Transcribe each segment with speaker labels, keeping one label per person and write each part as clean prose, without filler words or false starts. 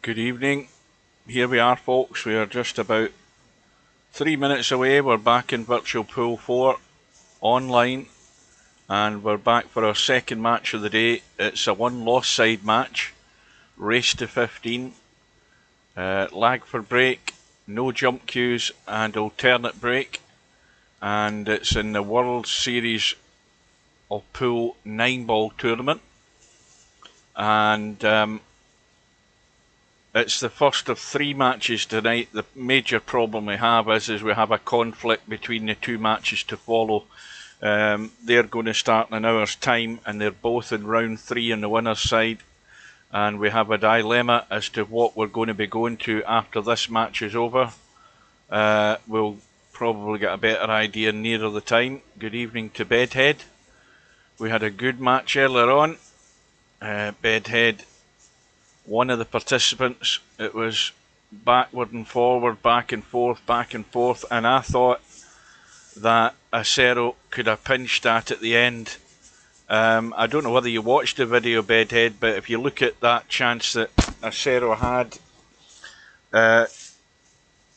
Speaker 1: Good evening. Here we are, folks. We are just about 3 minutes away. We're back in Virtual Pool 4 online, and we're back for our second match of the day. It's a one-loss side match, race to 15, lag for break, no jump queues, and alternate break. And it's in the World Series of Pool 9-ball tournament. And it's the first of 3 matches tonight. The major problem we have is we have a conflict between the 2 matches to follow. They're going to start in an hour's time, and they're both in round 3 on the winner's side. And we have a dilemma as to what we're going to be going to after this match is over. We'll probably get a better idea nearer the time. Good evening to Bedhead. We had a good match earlier on. Bedhead, one of the participants, it was backward and forward, back and forth, and I thought that Acero could have pinched that at the end. I don't know whether you watched the video, Bedhead, but if you look at that chance that Acero had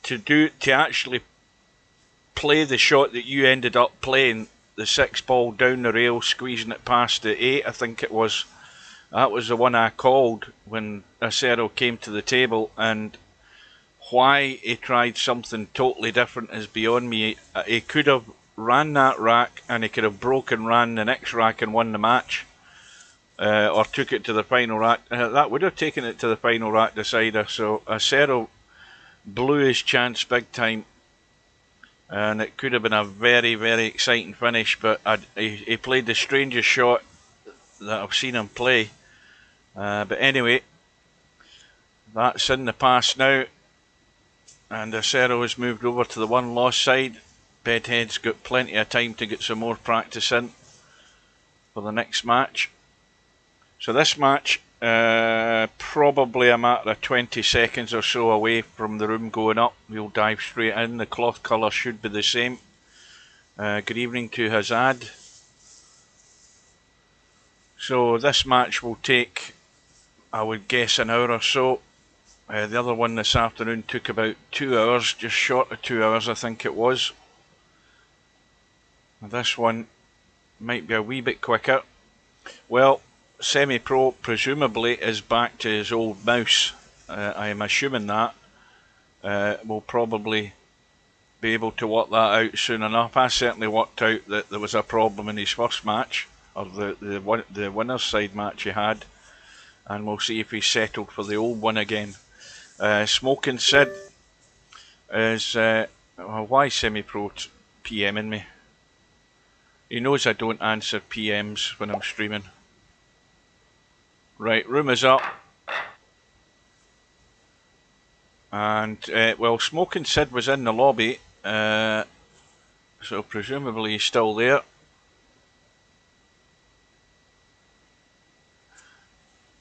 Speaker 1: to actually play the shot that you ended up playing, the 6 ball down the rail, squeezing it past the 8, I think it was. That was the one I called when Acero came to the table, and why he tried something totally different is beyond me. He could have ran that rack, and he could have ran the next rack and won the match, or took it to the final rack. That would have taken it to the final rack decider. So Acero blew his chance big time, and it could have been a very, very exciting finish, but he played the strangest shot that I've seen him play. But anyway, that's in the past now, and Acero has moved over to the one-loss side. Bedhead's got plenty of time to get some more practice in for the next match. So this match, probably a matter of 20 seconds or so away from the room going up. We'll dive straight in. The cloth colour should be the same. Good evening to Hazad. So this match will take, I would guess, an hour or so. The other one this afternoon took about 2 hours, just short of 2 hours I think it was. This one might be a wee bit quicker. Well, Semipro presumably is back to his old mouse. I am assuming that. We'll probably be able to work that out soon enough. I certainly worked out that there was a problem in his first match, or the winner's side match he had, and we'll see if he's settled for the old one again. Smokin Sid is why Semipro PMing me? He knows I don't answer PMs when I'm streaming. Right, room is up, and well, Smokin Sid was in the lobby, so presumably he's still there.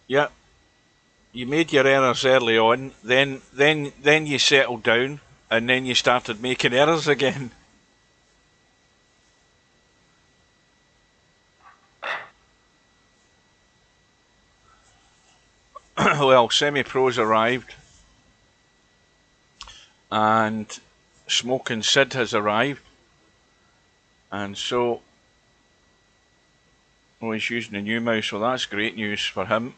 Speaker 1: Yeah, you made your errors early on, then you settled down, and then you started making errors again. Well, Semi-Pro's arrived, and Smokin Sid has arrived, and so he's using a new mouse, so that's great news for him.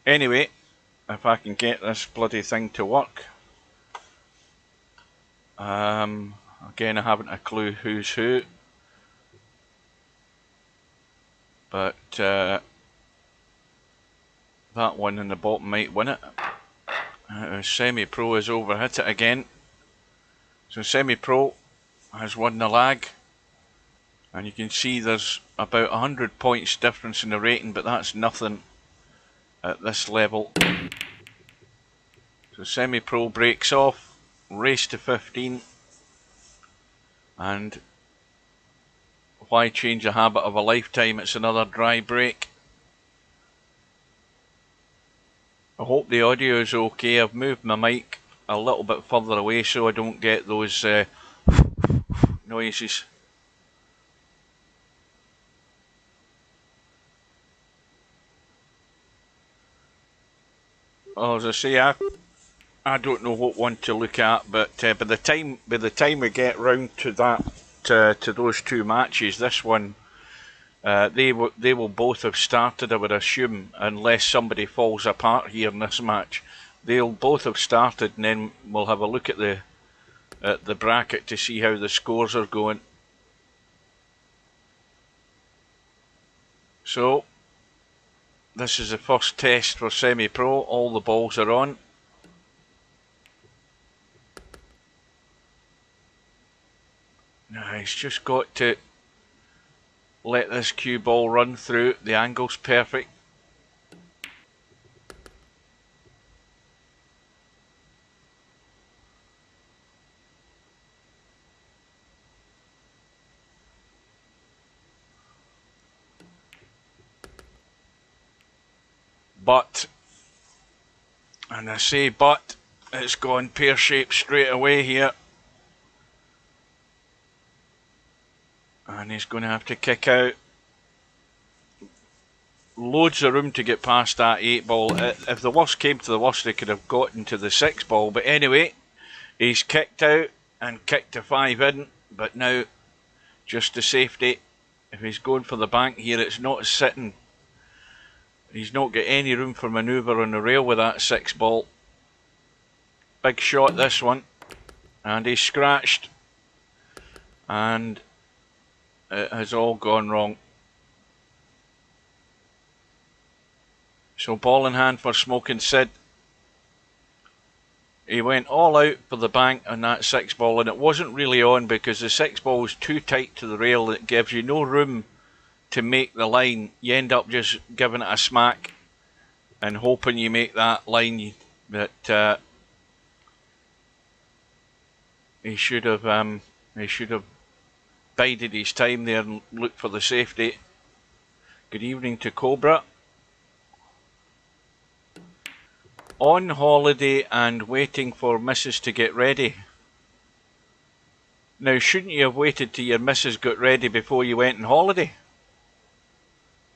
Speaker 1: Anyway, if I can get this bloody thing to work. Again, I haven't a clue who's who, but that one in the bottom might win it. Semi-Pro has overhit it again. So Semi-Pro has won the lag, and you can see there's about 100 points difference in the rating, but that's nothing at this level. So Semi-Pro breaks off, race to 15, and why change a habit of a lifetime? It's another dry break. I hope the audio is okay. I've moved my mic a little bit further away so I don't get those noises. Well, as I say, I don't know what one to look at, but by the time we get round to that, to those two matches, this one, they will both have started, I would assume, unless somebody falls apart here in this match. They'll both have started, and then we'll have a look at the bracket to see how the scores are going. So, this is the first test for Semipro. All the balls are on. Now he's just got to let this cue ball run through. The angle's perfect. But, and I say but, it's gone pear-shaped straight away here. And he's going to have to kick out. Loads of room to get past that 8 ball. If the worst came to the worst, they could have gotten to the 6 ball. But anyway, he's kicked out and kicked a 5 in. But now, just to safety, if he's going for the bank here, it's not sitting. He's not got any room for manoeuvre on the rail with that 6 ball. Big shot this one. And he's scratched. And it has all gone wrong. So ball in hand for Smokin Sid. He went all out for the bank on that 6 ball, and it wasn't really on because the 6 ball was too tight to the rail. It gives you no room to make the line. You end up just giving it a smack and hoping you make that line. But he should have bided his time there and looked for the safety. Good evening to Cobra. On holiday and waiting for missus to get ready. Now, shouldn't you have waited till your missus got ready before you went on holiday?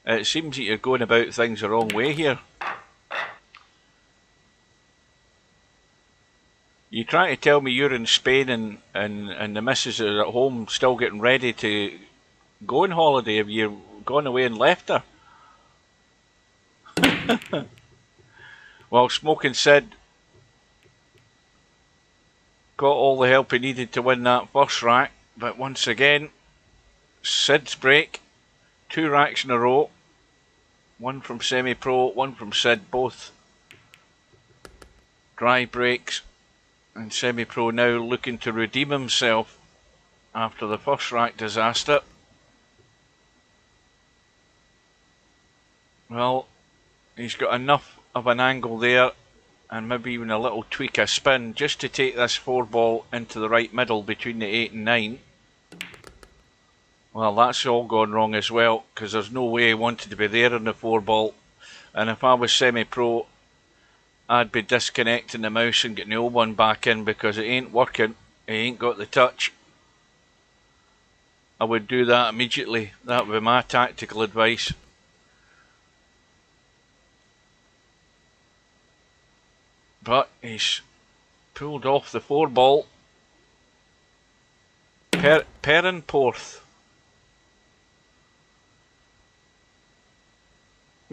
Speaker 1: It seems that you're going about things the wrong way here. You try to tell me you're in Spain and the missus are at home still getting ready to go on holiday. Have you gone away and left her? Well, Smokin Sid got all the help he needed to win that first rack, but once again, Sid's break. 2 racks in a row. One from Semipro, one from Sid, both dry breaks. And Semipro now looking to redeem himself after the first rack disaster. Well, he's got enough of an angle there and maybe even a little tweak of spin just to take this 4 ball into the right middle between the 8 and 9. Well, that's all gone wrong as well because there's no way he wanted to be there in the 4 ball. And if I was Semipro, I'd be disconnecting the mouse and getting the old one back in because it ain't working. He ain't got the touch. I would do that immediately. That would be my tactical advice. But he's pulled off the 4 ball. Perrenporth.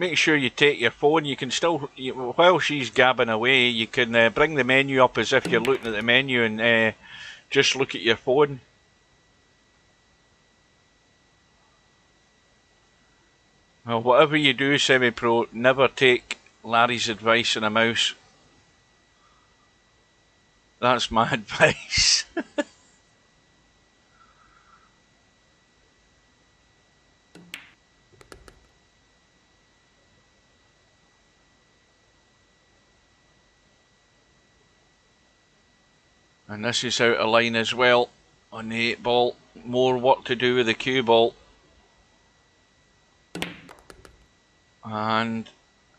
Speaker 1: Make sure you take your phone. You can still, while she's gabbing away, you can bring the menu up as if you're looking at the menu and just look at your phone. Well, whatever you do, Semipro, never take Larry's advice on a mouse. That's my advice. And this is out of line as well on the 8 ball. More work to do with the cue ball. And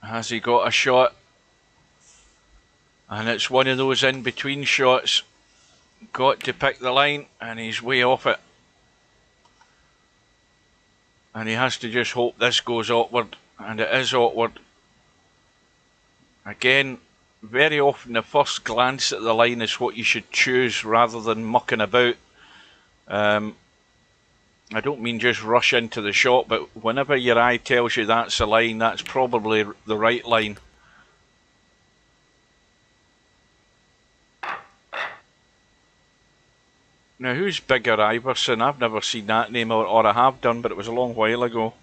Speaker 1: has he got a shot? And it's one of those in-between shots. Got to pick the line and he's way off it. And he has to just hope this goes awkward. And it is awkward. Again, very often the first glance at the line is what you should choose rather than mucking about. I don't mean just rush into the shot, but whenever your eye tells you that's a line, that's probably the right line. Now, who's Bigger Iverson? I've never seen that name, or I have done, but it was a long while ago.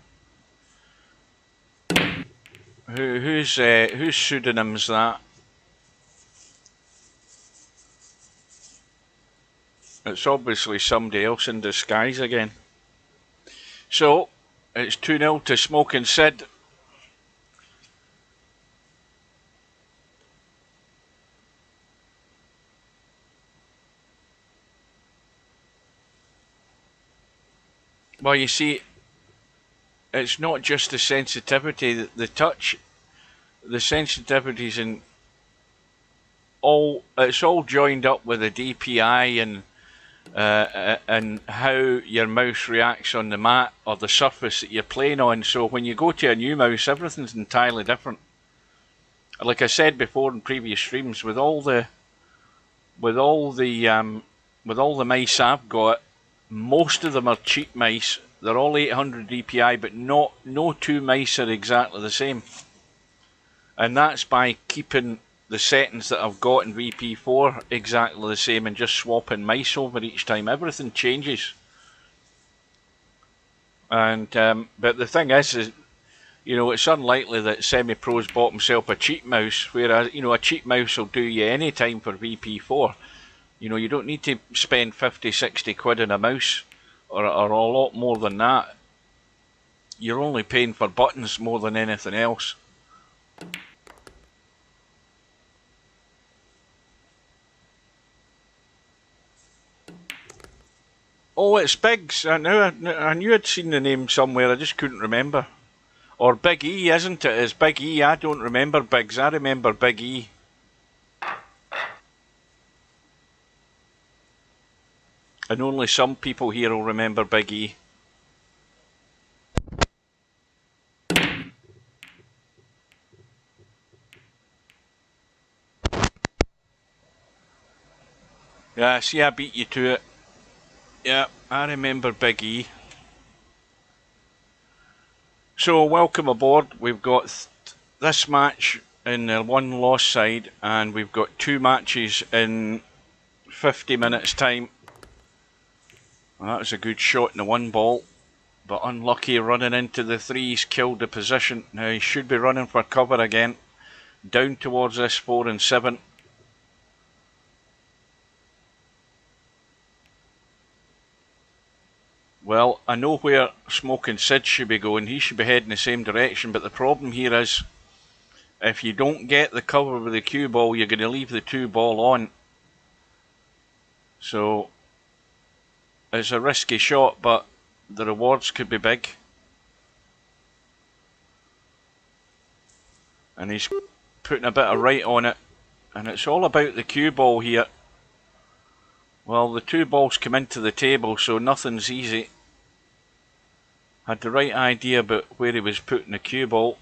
Speaker 1: Whose pseudonym's that? It's obviously somebody else in disguise again. So, it's 2-0 to Smokin Sid. Well, you see, it's not just the sensitivity, the touch, the sensitivities in all, it's all joined up with the DPI and how your mouse reacts on the mat or the surface that you're playing on. So when you go to a new mouse, everything's entirely different. Like I said before in previous streams, with all the mice I've got, most of them are cheap mice. They're all 800 DPI, but no two mice are exactly the same. And that's by keeping the settings that I've got in VP4 exactly the same and just swapping mice over each time. Everything changes. And but the thing is, you know, it's unlikely that Semipro's bought himself a cheap mouse, whereas, you know, a cheap mouse will do you any time for VP4. You know, you don't need to spend 50, 60 quid on a mouse, or a lot more than that. You're only paying for buttons more than anything else. Oh, it's Biggs. I knew I'd seen the name somewhere, I just couldn't remember. Or Big E, isn't it? It's Big E. I don't remember Biggs, I remember Big E. And only some people here will remember Big E. Yeah, see, I beat you to it. Yeah, I remember Big E. So, welcome aboard. We've got this match in the one-loss side, and we've got 2 matches in 50 minutes time. Well, that was a good shot in the 1 ball, but unlucky running into the 3s, killed the position. Now he should be running for cover again, down towards this 4 and 7. Well, I know where Smokin Sid should be going. He should be heading the same direction, but the problem here is, if you don't get the cover with the cue ball, you're going to leave the 2 ball on. So, it's a risky shot, but the rewards could be big. And he's putting a bit of right on it. And it's all about the cue ball here. Well, the 2 balls come into the table, so nothing's easy. Had the right idea about where he was putting the cue ball.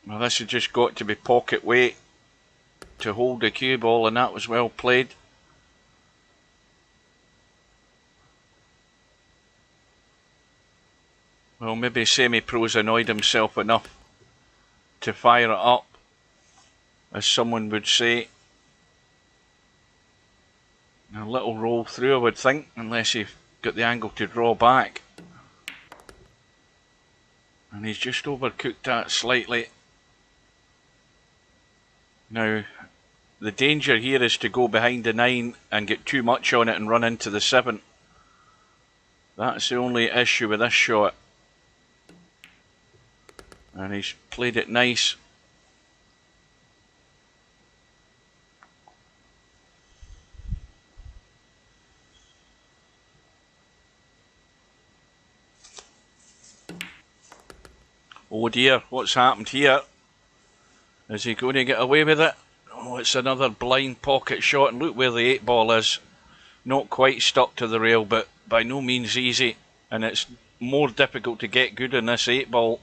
Speaker 1: Well, this has just got to be pocket weight to hold the cue ball, and that was well played. Well, maybe Semipro's annoyed himself enough to fire it up, as someone would say. A little roll through, I would think, unless you've got the angle to draw back. And he's just overcooked that slightly. Now, the danger here is to go behind the 9 and get too much on it and run into the 7. That's the only issue with this shot. And he's played it nice. Oh dear, what's happened here? Is he going to get away with it? Oh, it's another blind pocket shot, and look where the 8 ball is. Not quite stuck to the rail, but by no means easy. and it's more difficult to get good in this 8-ball.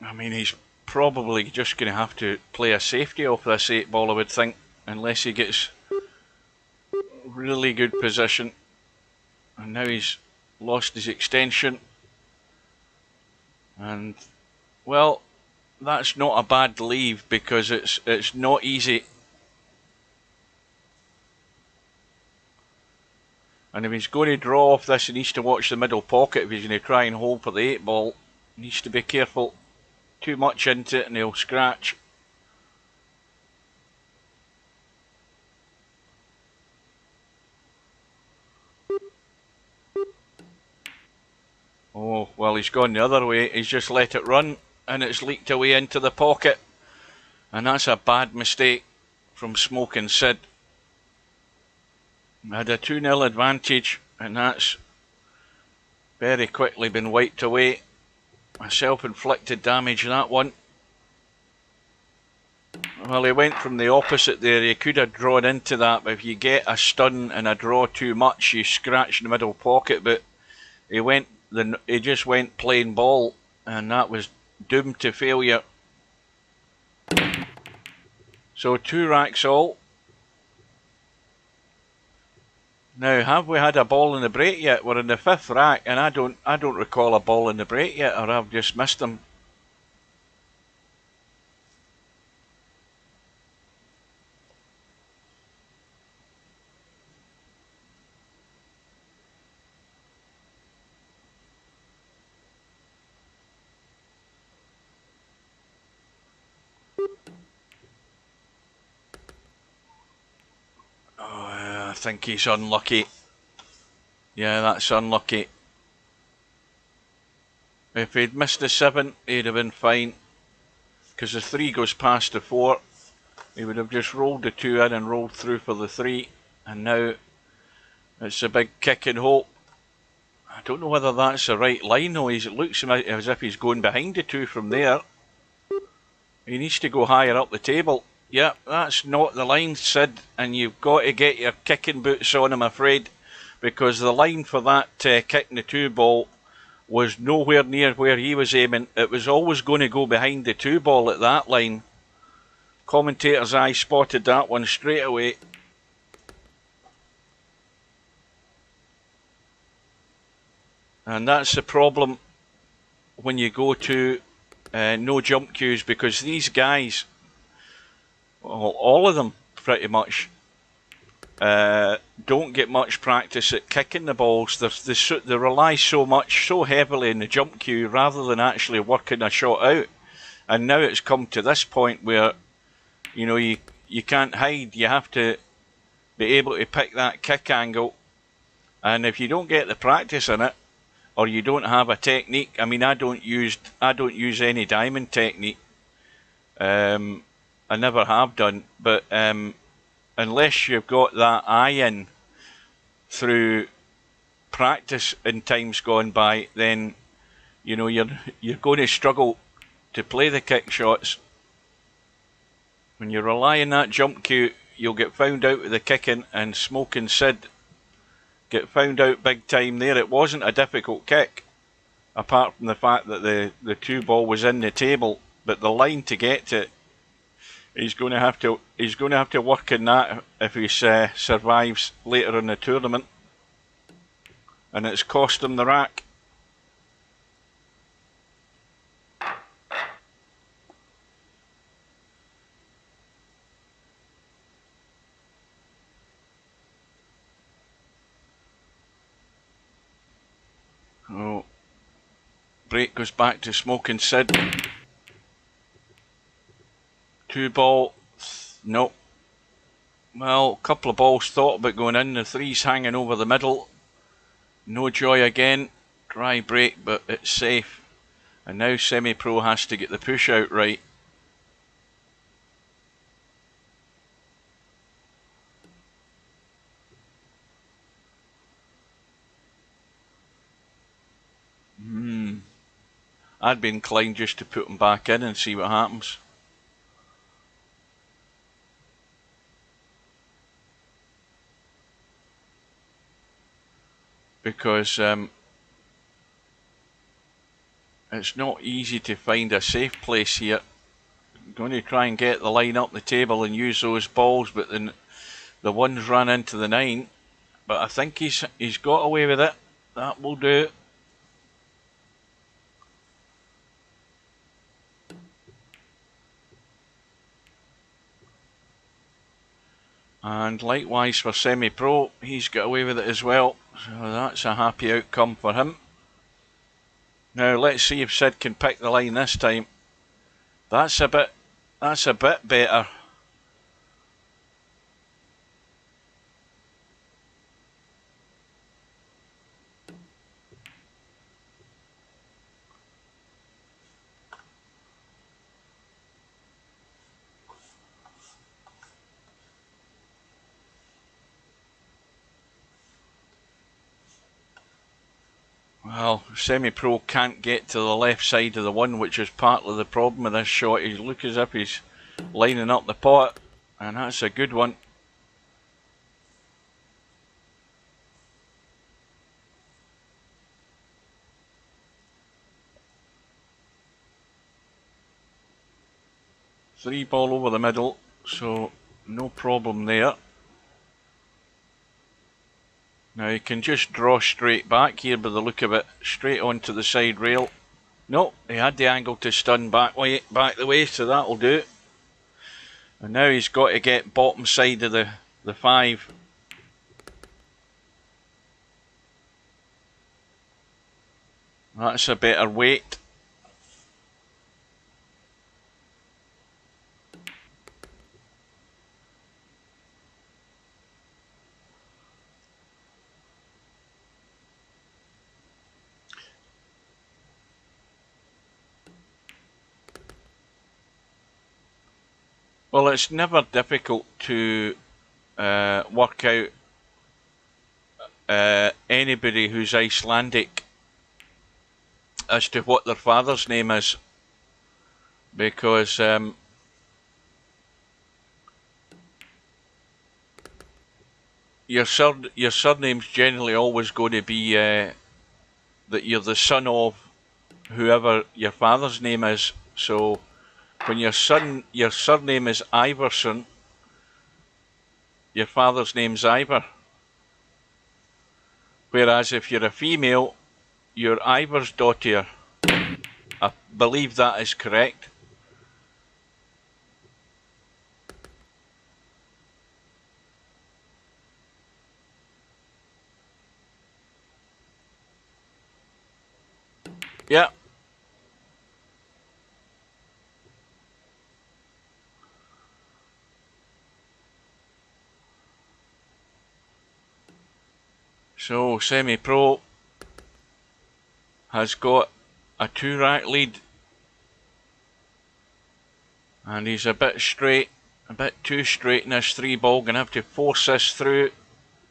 Speaker 1: I mean, he's probably just going to have to play a safety off this 8-ball, I would think, unless he gets really good position. And now he's lost his extension. And, well, that's not a bad leave because it's not easy. And if he's going to draw off this, he needs to watch the middle pocket. If he's going to try and hold for the 8-ball, he needs to be careful. Too much into it and he'll scratch. Oh, well, he's gone the other way. He's just let it run and it's leaked away into the pocket. And that's a bad mistake from Smokin Sid. Had a 2-0 advantage and that's very quickly been wiped away. A self-inflicted damage, that one. Well, he went from the opposite there. He could have drawn into that, but if you get a stun and a draw too much, you scratch the middle pocket. But he just went plain ball, and that was doomed to failure. So 2 racks all. Now, have we had a ball in the break yet? We're in the 5th rack, and I don't recall a ball in the break yet, or I've just missed them. I think he's unlucky. Yeah, that's unlucky. If he'd missed the 7, he'd have been fine. Because the 3 goes past the 4. He would have just rolled the 2 in and rolled through for the 3. And now it's a big kick and hope. I don't know whether that's the right line though. It looks as if he's going behind the 2 from there. He needs to go higher up the table. Yep, that's not the line, Sid, and you've got to get your kicking boots on, I'm afraid, because the line for that kicking the 2 ball was nowhere near where he was aiming. It was always going to go behind the 2 ball at that line. Commentator's eye spotted that one straight away. And that's the problem when you go to no jump cues, because these guys, well, all of them pretty much, don't get much practice at kicking the balls. They rely so heavily in the jump cue rather than actually working a shot out. And now it's come to this point where, you know, you can't hide. You have to be able to pick that kick angle. And if you don't get the practice in it, or you don't have a technique, I mean, I don't use any diamond technique. I never have done, but unless you've got that eye in through practice in times gone by, then you know you're going to struggle to play the kick shots. When you rely on that jump cue, you'll get found out with the kicking, and Smokin Sid get found out big time there. It wasn't a difficult kick, apart from the fact that the 2 ball was in the table, but the line to get to it, he's going to have to work in that if he survives later in the tournament, and it's cost him the rack. Oh, break goes back to Smokin Sid. 2 ball, no. Well, a couple of balls thought about going in. The 3's hanging over the middle. No joy again. Dry break, but it's safe. And now Semipro has to get the push out right. I'd be inclined just to put him back in and see what happens. because it's not easy to find a safe place here. I'm going to try and get the line up the table and use those balls, but then the one's run into the 9. But I think he's got away with it. That will do. And likewise for Semipro, he's got away with it as well. So that's a happy outcome for him. Now let's see if Sid can pick the line this time. That's a bit better. Well, Semipro can't get to the left side of the 1, which is partly the problem with this shot. He looks as if he's lining up the pot, and that's a good one. Three ball over the middle, so no problem there. Now he can just draw straight back here by the look of it, straight onto the side rail. No, he had the angle to stun back the way, so that'll do. And now he's got to get bottom side of the 5. That's a better weight. Well, it's never difficult to work out anybody who's Icelandic as to what their father's name is, because your surname's generally always going to be that you're the son of whoever your father's name is. So when your surname is Iverson, your father's name's Ivor. Whereas if you're a female, you're Ivor's daughter. I believe that is correct. Yeah. So Semipro has got a 2-rack lead, and he's a bit too straight in this 3 ball. Gonna have to force this through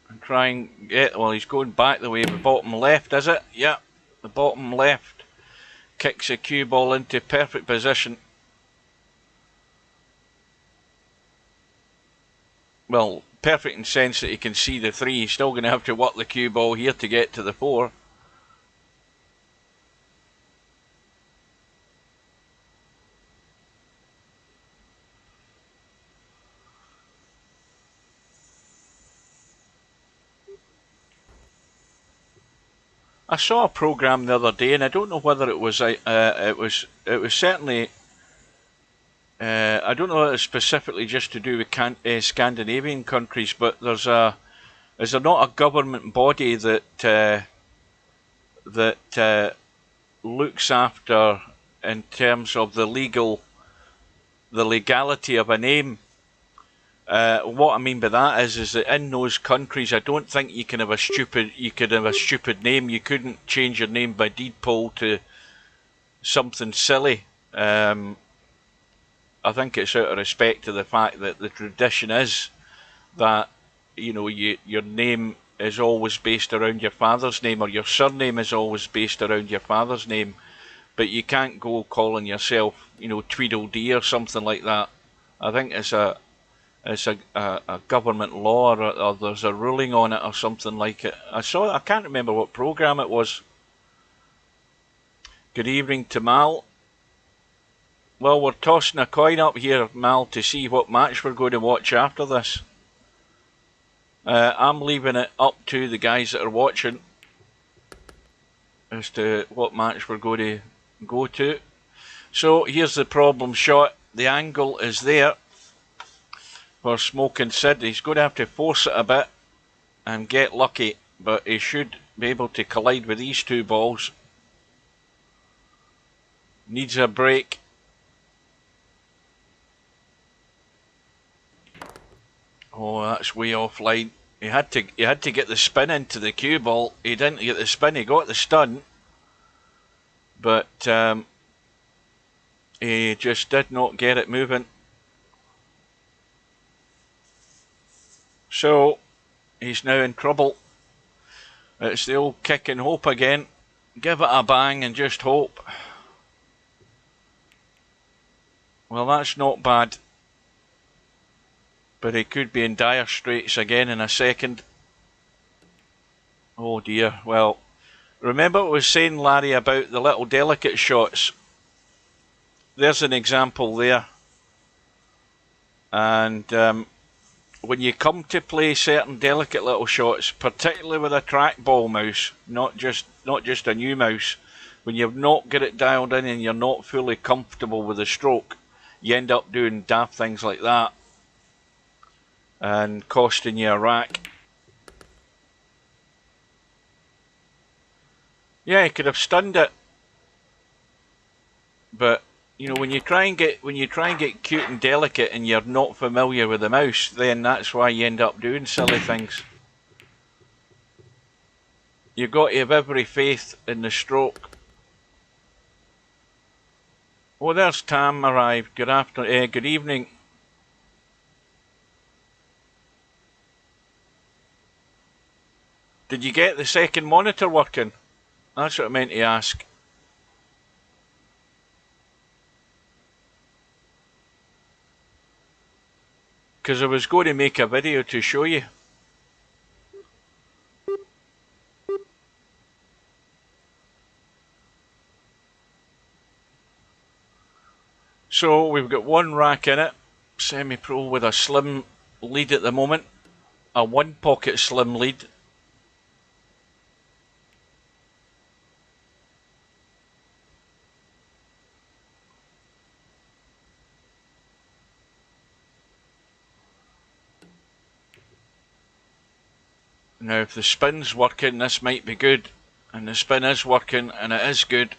Speaker 1: and try and get. Well, he's going back the way of the bottom left, is it? Yeah, the bottom left kicks the cue ball into perfect position. Well, perfect in the sense that he can see the 3. He's still going to have to work the cue ball here to get to the 4. I saw a program the other day, and I don't know whether it was certainly. I don't know if it's specifically just to do with Scandinavian countries, but is there not a government body that looks after, in terms of the legality of a name? What I mean by that is that in those countries, I don't think you could have a stupid name. You couldn't change your name by deed poll to something silly. I think it's out of respect to the fact that the tradition is that, you know, your name is always based around your father's name, or your surname is always based around your father's name, but you can't go calling yourself, you know, Tweedledee or something like that. I think it's it's a government law, or there's a ruling on it or something like it. I can't remember what programme it was. Good evening to Mal. Well, we're tossing a coin up here, Mal, to see what match we're going to watch after this. I'm leaving it up to the guys that are watching as to what match we're going to go to. So here's the problem shot. The angle is there for Smokin Sid. He's going to have to force it a bit and get lucky, but he should be able to collide with these two balls. Needs a break. Oh, that's way offline. He had to get the spin into the cue ball. He didn't get the spin. He got the stun, but he just did not get it moving. So he's now in trouble. It's the old kick and hope again. Give it a bang and just hope. Well, that's not bad. But he could be in dire straits again in a second. Oh dear. Well, remember what I was saying, Larry, about the little delicate shots? There's an example there. And when you come to play certain delicate little shots, particularly with a trackball mouse, not just a new mouse, when you've not got it dialed in and you're not fully comfortable with the stroke, you end up doing daft things like that and costing you a rack. Yeah, he could have stunned it, but you know, when you try and get cute and delicate and you're not familiar with the mouse, then that's why you end up doing silly things. You've got to have every faith in the stroke. Oh, there's Tam arrived. Good afternoon. Good evening. Did you get the second monitor working? That's what I meant to ask. Because I was going to make a video to show you. So we've got one rack in it. Semipro with a slim lead at the moment. A one pocket slim lead. Now if the spin's working, this might be good. And the spin is working, and it is good.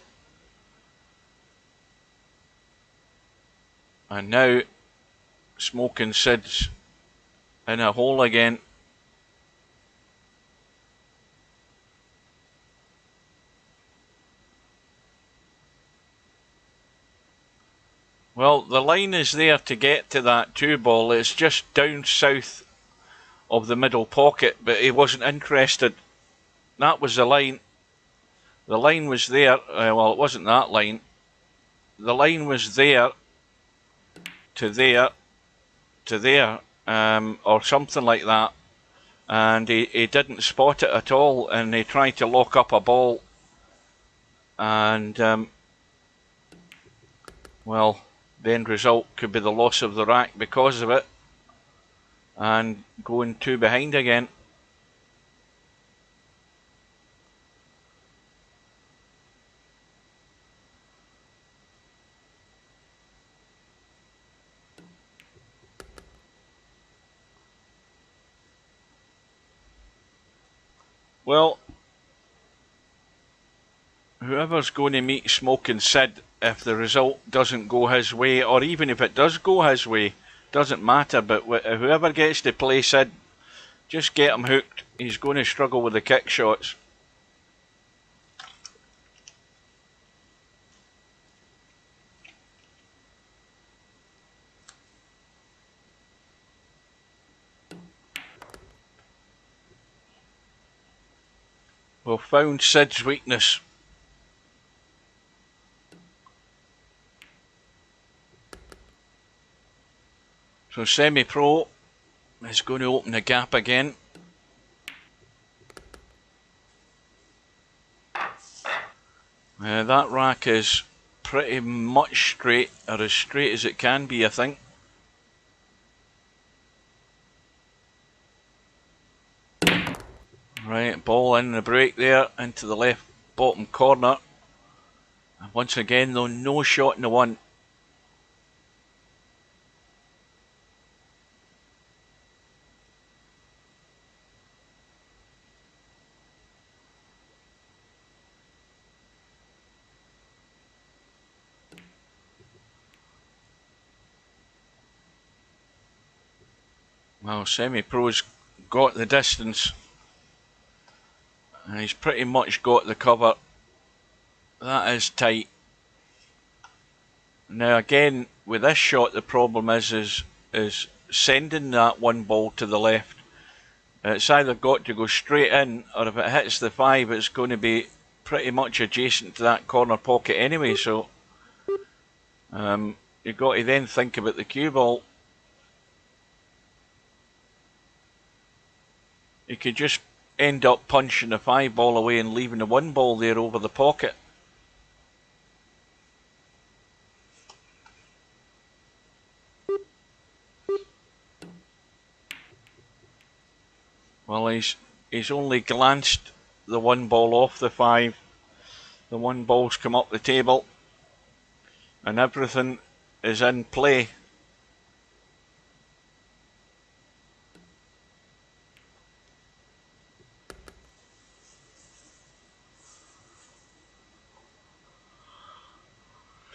Speaker 1: And now Smokin Sid's in a hole again. Well, the line is there to get to that two ball. It's just down south of the middle pocket, but he wasn't interested. That was the line. The line was there. Well, it wasn't that line. The line was there to there to there, or something like that. And he didn't spot it at all, and he tried to lock up a ball. And, well, the end result could be the loss of the rack because of it. And going two behind again. Well, whoever's going to meet Smokin Sid, if the result doesn't go his way, or even if it does go his way, doesn't matter, but whoever gets to play Sid, just get him hooked. He's going to struggle with the kick shots. We've found Sid's weakness. So Semipro is going to open the gap again. That rack is pretty much straight, or as straight as it can be, I think. Right, ball in the break there, into the left bottom corner. And once again though, no shot in the one. Well, Semi-Pro's got the distance. And he's pretty much got the cover. That is tight. Now again, with this shot, the problem is sending that one ball to the left. It's either got to go straight in, or if it hits the 5, it's going to be pretty much adjacent to that corner pocket anyway. So you've got to then think about the cue ball. You could just end up punching the 5 ball away and leaving the 1 ball there over the pocket. Well, he's only glanced the 1 ball off the 5. The 1 ball's come up the table, and everything is in play.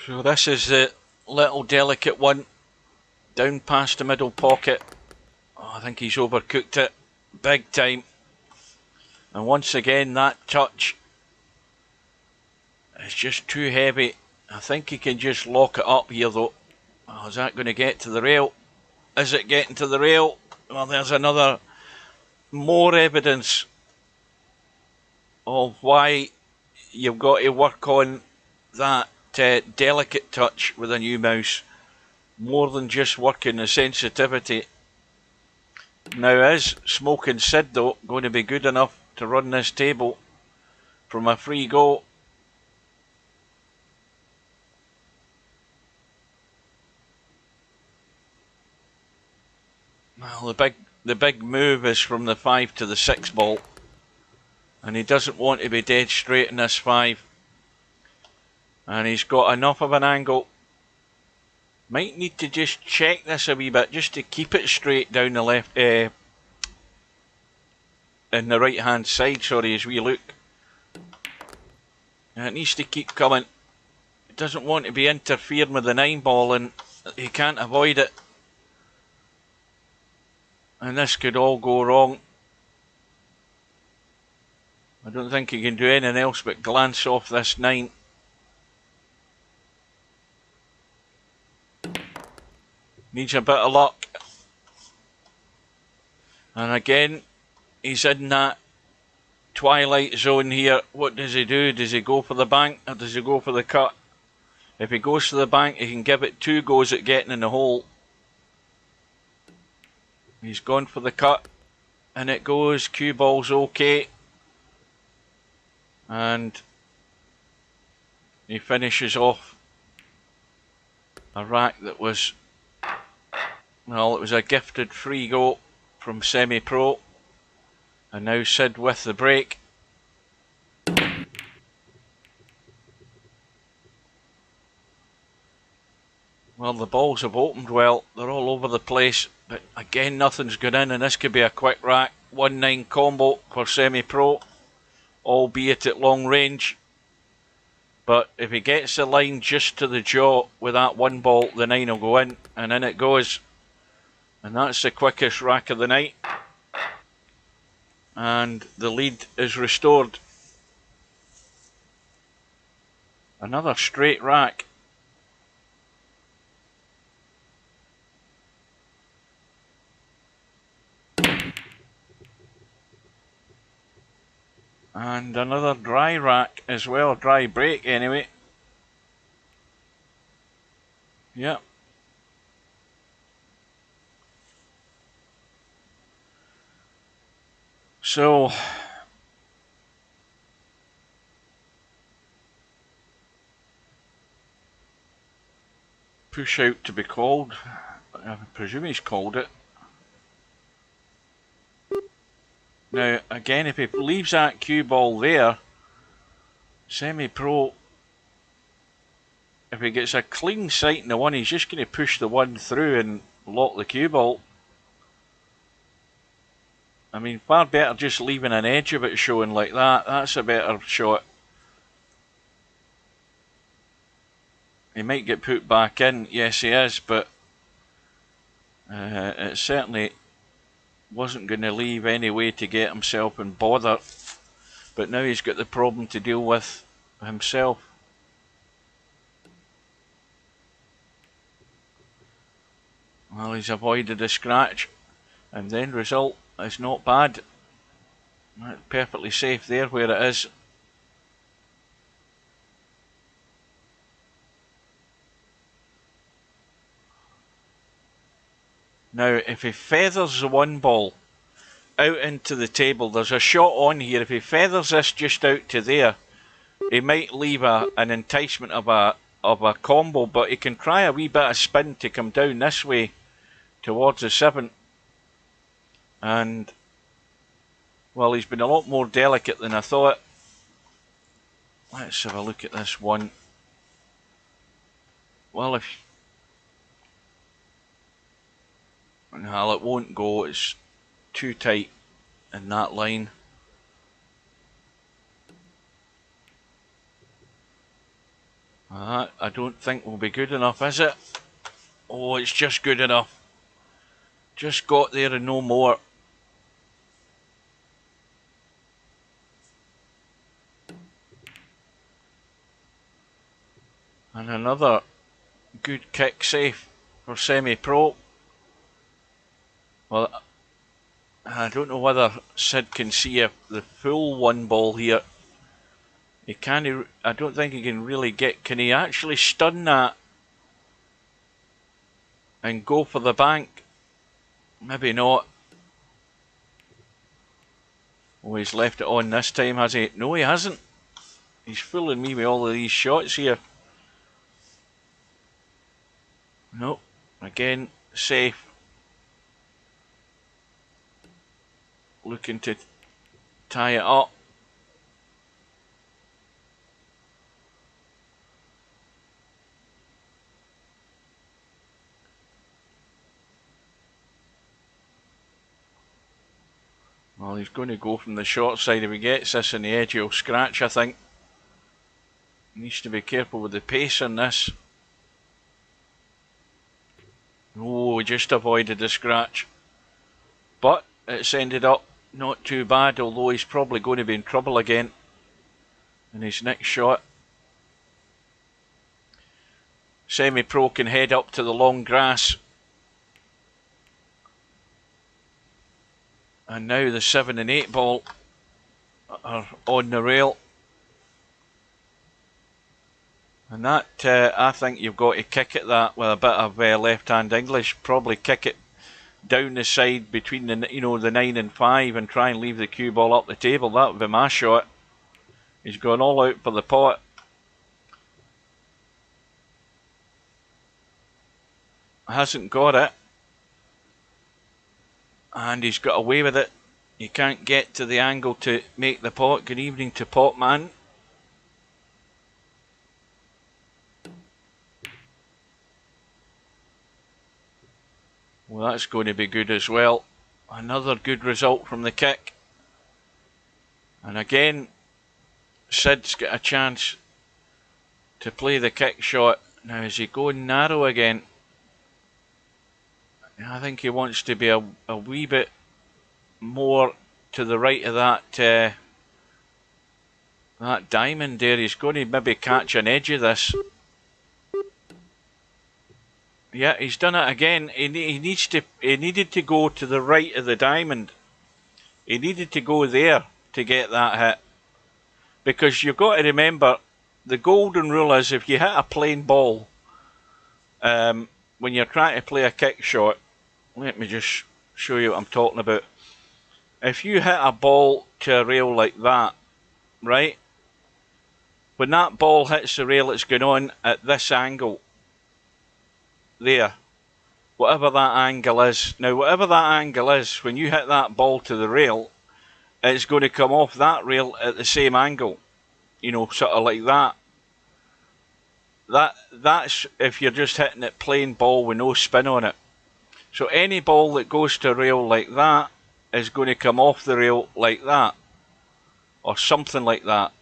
Speaker 1: So this is the little delicate one, down past the middle pocket. Oh, I think he's overcooked it big time. And once again, that touch is just too heavy. I think he can just lock it up here though. Oh, is that going to get to the rail? Is it getting to the rail? Well, there's another more evidence of why you've got to work on that delicate touch with a new mouse, more than just working the sensitivity. Now, is Smokin Sid though going to be good enough to run this table from a free go? Well, the big move is from the 5 to the 6 ball, and he doesn't want to be dead straight in this 5. And he's got enough of an angle. Might need to just check this a wee bit, just to keep it straight down the left, in the right hand side, sorry, as we look. And it needs to keep coming. It doesn't want to be interfering with the 9 ball, and he can't avoid it. And this could all go wrong. I don't think he can do anything else but glance off this 9. Needs a bit of luck. And again, he's in that twilight zone here. What does he do? Does he go for the bank, or does he go for the cut? If he goes for the bank, he can give it 2 goes at getting in the hole. He's gone for the cut, and it goes. Cue ball's okay. And he finishes off a rack that was, well, it was a gifted free go from Semipro. And now Sid with the break. Well, the balls have opened well. They're all over the place. But again, nothing's gone in, and this could be a quick rack. 1-9 combo for Semipro, albeit at long range. But if he gets the line just to the jaw with that 1 ball, the 9 will go in, and in it goes. And that's the quickest rack of the night. And the lead is restored. Another straight rack. And another dry rack as well, dry break anyway. Yep. So push out to be called. I presume he's called it. Now again, if he leaves that cue ball there, Semipro, if he gets a clean sight in the one, he's just going to push the one through and lock the cue ball. I mean, far better just leaving an edge of it showing like that. That's a better shot. He might get put back in. Yes, he is, but it certainly wasn't going to leave any way to get himself in bother. But now he's got the problem to deal with himself. Well, he's avoided a scratch, and the end result is not bad. Perfectly safe there where it is. Now, if he feathers the one ball out into the table, there's a shot on here. If he feathers this just out to there, he might leave an enticement of a combo, but he can try a wee bit of spin to come down this way towards the 7. And, well, he's been a lot more delicate than I thought. Let's have a look at this one. Well, well, it won't go. It's too tight in that line. That I don't think will be good enough, is it? Oh, it's just good enough. Just got there and no more. And another good kick safe for Semipro. Well, I don't know whether Sid can see the full one ball here. He can't. I don't think he can really get. Can he actually stun that and go for the bank? Maybe not. Oh, he's left it on this time, has he? No, he hasn't. He's fooling me with all of these shots here. Nope. Again, safe. Looking to tie it up. Well, he's going to go from the short side. If he gets this in the edge, he'll scratch, I think. Needs to be careful with the pace on this. Oh, he just avoided the scratch. But it's ended up not too bad, although he's probably going to be in trouble again in his next shot. Semipro can head up to the long grass. And now the 7 and 8 ball are on the rail. And that, I think you've got to kick at that with a bit of left-hand English. Probably kick it down the side between the the 9 and 5 and try and leave the cue ball up the table. That would be my shot. He's gone all out for the pot. Hasn't got it. And he's got away with it. He can't get to the angle to make the pot. Good evening to Potman. Well, that's going to be good as well. Another good result from the kick. And again, Sid's got a chance to play the kick shot. Now, is he going narrow again? I think he wants to be a wee bit more to the right of that that diamond there. He's going to maybe catch an edge of this. Yeah, he's done it again. He needed to go to the right of the diamond. He needed to go there to get that hit. Because you've got to remember, the golden rule is if you hit a plain ball, when you're trying to play a kick shot, let me just show you what I'm talking about. if you hit a ball to a rail like that, right? When that ball hits the rail, it's going on at this angle. There. Whatever that angle is. Now, whatever that angle is, when you hit that ball to the rail, it's going to come off that rail at the same angle. You know, sort of like that. That's if you're just hitting it plain ball with no spin on it. So any ball that goes to a rail like that is going to come off the rail like that. Or something like that.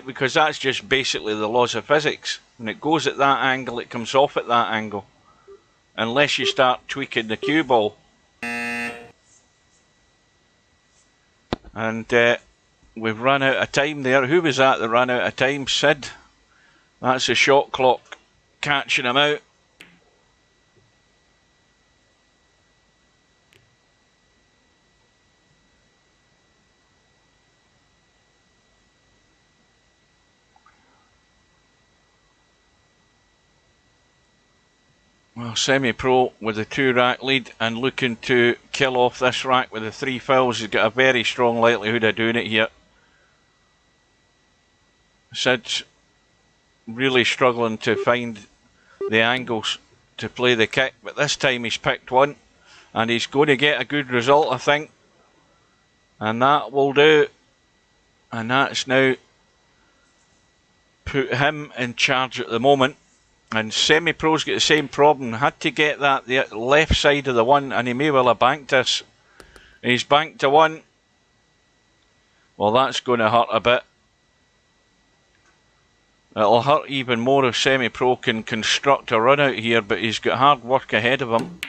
Speaker 1: Because that's just basically the laws of physics. When it goes at that angle, it comes off at that angle. Unless you start tweaking the cue ball. And we've run out of time there. Who was that ran out of time? Sid. That's the shot clock catching him out. Well, Semipro with a 2-rack lead and looking to kill off this rack with the 3 fouls. He's got a very strong likelihood of doing it here. Sid's really struggling to find the angles to play the kick, but this time he's picked one and he's going to get a good result, I think. And that will do. And that's now put him in charge at the moment. And Semipro's got the same problem. Had to get that the left side of the one, and he may well have banked this. He's banked to one. Well, that's going to hurt a bit. It'll hurt even more if Semipro can construct a run out here, but he's got hard work ahead of him.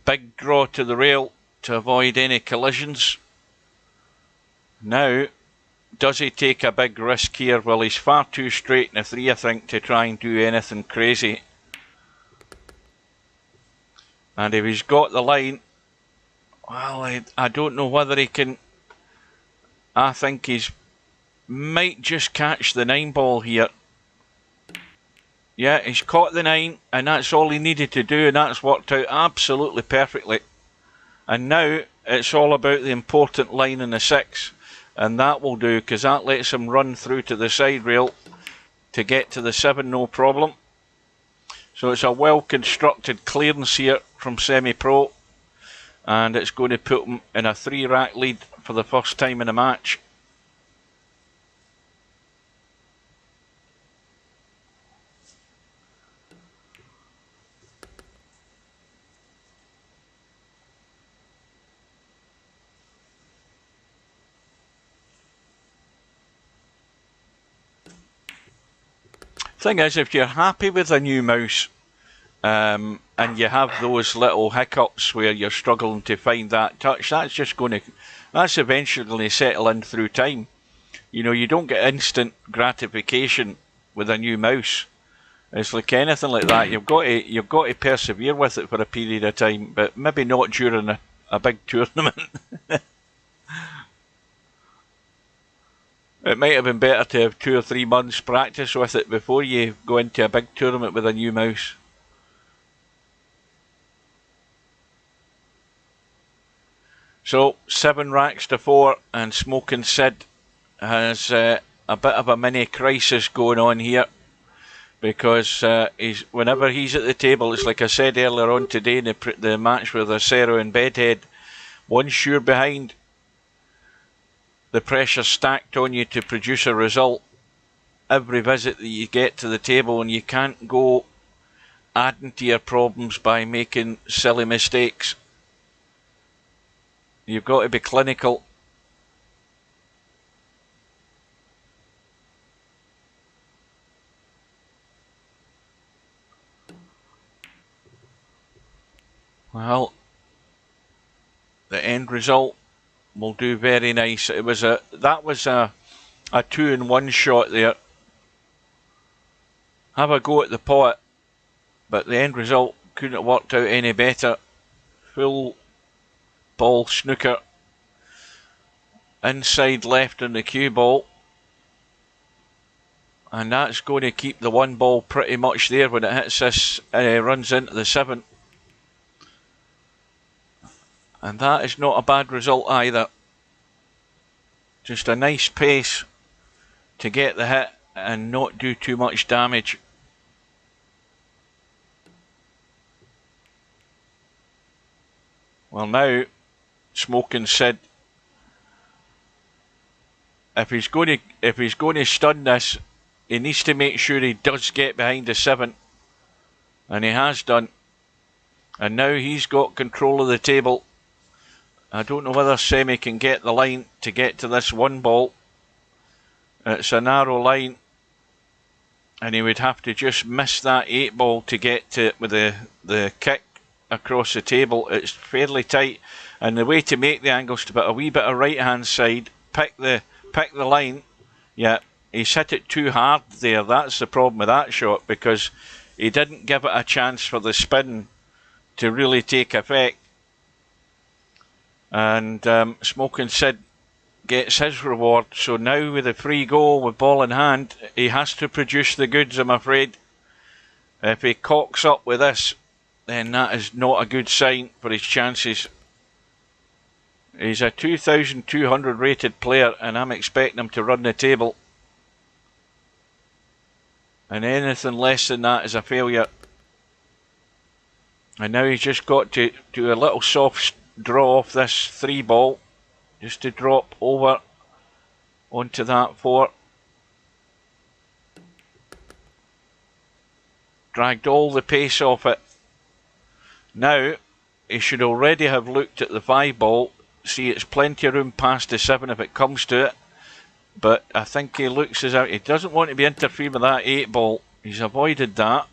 Speaker 1: Big draw to the rail to avoid any collisions. Now, does he take a big risk here? Well, he's far too straight in a 3, I think, to try and do anything crazy. And if he's got the line, well, I don't know whether he can. I think he's might just catch the 9 ball here. Yeah, he's caught the 9, and that's all he needed to do, and that's worked out absolutely perfectly. And now it's all about the important line in the 6. And that will do, because that lets him run through to the side rail to get to the 7, no problem. So it's a well constructed clearance here from Semipro, and it's going to put him in a 3-rack lead for the first time in a match. Thing is, if you're happy with a new mouse and you have those little hiccups where you're struggling to find that touch, that's eventually going to settle in through time. You know, you don't get instant gratification with a new mouse. It's like anything like that. You've got to persevere with it for a period of time, but maybe not during a big tournament. It might have been better to have 2 or 3 months practice with it before you go into a big tournament with a new mouse. So 7 racks to 4, and Smokin Sid has a bit of a mini crisis going on here, because whenever he's at the table, it's like I said earlier on today in the match with Acero and Bedhead, once you're behind, the pressure stacked on you to produce a result every visit that you get to the table, and you can't go adding to your problems by making silly mistakes. You've got to be clinical. Well, the end result will do very nice. That was a 2-in-1 shot there. Have a go at the pot, but the end result couldn't have worked out any better. Full ball snooker, inside left on the cue ball, and that's going to keep the 1 ball pretty much there when it hits this and runs into the 7. And that is not a bad result either. Just a nice pace to get the hit and not do too much damage. Well, now Smokin said if he's going to stun this, he needs to make sure he does get behind the 7, and he has done. And now he's got control of the table. I don't know whether Semi can get the line to get to this 1 ball. It's a narrow line, and he would have to just miss that 8 ball to get to it with the kick across the table. It's fairly tight, and the way to make the angles to put a wee bit of right hand side, pick the line. Yeah, he's hit it too hard there. That's the problem with that shot, because he didn't give it a chance for the spin to really take effect. And Smokin Sid gets his reward. So now with a free goal with ball in hand, he has to produce the goods, I'm afraid. If he cocks up with this, then that is not a good sign for his chances. He's a 2,200 rated player, and I'm expecting him to run the table. And anything less than that is a failure. And now he's just got to do a little soft draw off this 3 ball, just to drop over onto that 4. Dragged all the pace off it. Now he should already have looked at the 5 ball. See, it's plenty of room past the 7 if it comes to it. But I think he looks as out. He doesn't want to be interfering with that 8 ball. He's avoided that.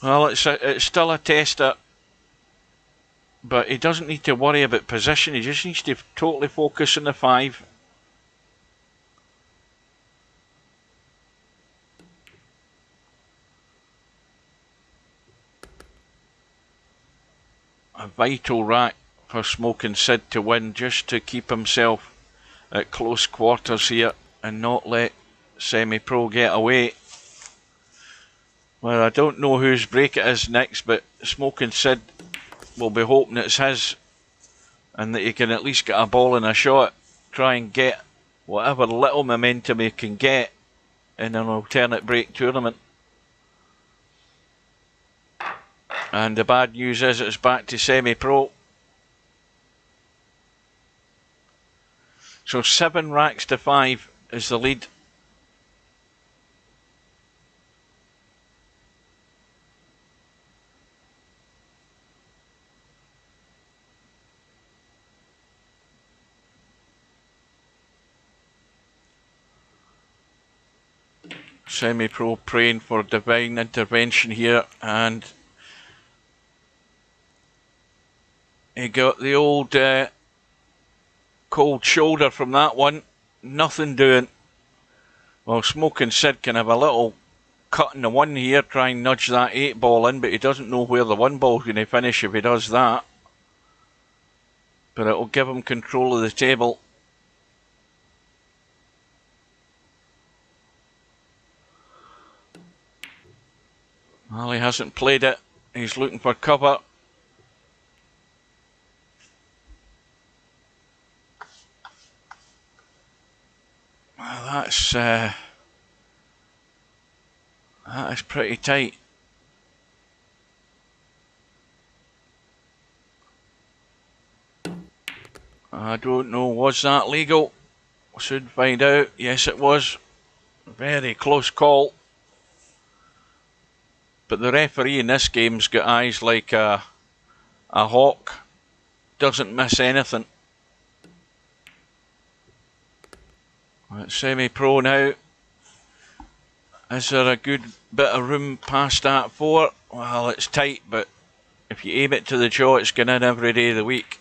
Speaker 1: Well, it's still a tester. But he doesn't need to worry about position. He just needs to totally focus on the 5. A vital rack for Smokin Sid to win, just to keep himself at close quarters here and not let Semipro get away. Well, I don't know whose break it is next, but Smokin Sid will be hoping it's his, and that he can at least get a ball and a shot, try and get whatever little momentum he can get in an alternate break tournament. And the bad news is it's back to Semipro. So 7 racks to 5 is the lead. Semipro praying for divine intervention here, and he got the old cold shoulder from that one. Nothing doing. Well, Smokin Sid can have a little cut in the 1 here, try and nudge that 8 ball in, but he doesn't know where the 1 ball's going to finish if he does that. But it'll give him control of the table. Well, he hasn't played it. He's looking for cover. Well, that is pretty tight. I don't know, was that legal? Should find out. Yes, it was. Very close call. But the referee in this game's got eyes like a hawk. Doesn't miss anything. It's Semipro now. Is there a good bit of room past that 4? Well, it's tight, but if you aim it to the jaw, it's going in every day of the week.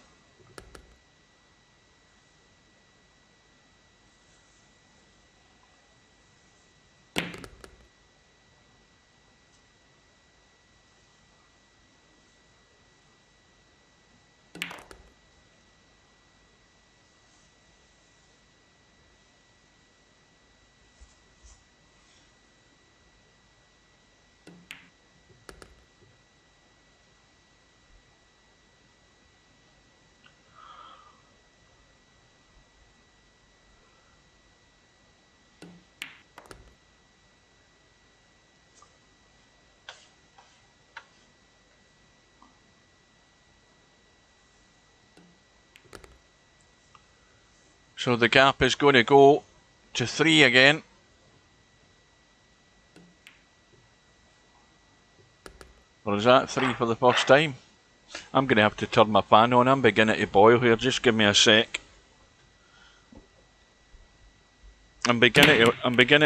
Speaker 1: So the gap is going to go to 3 again. Or is that 3 for the first time? I'm going to have to turn my fan on. I'm beginning to boil here. Just give me a sec. I'm beginning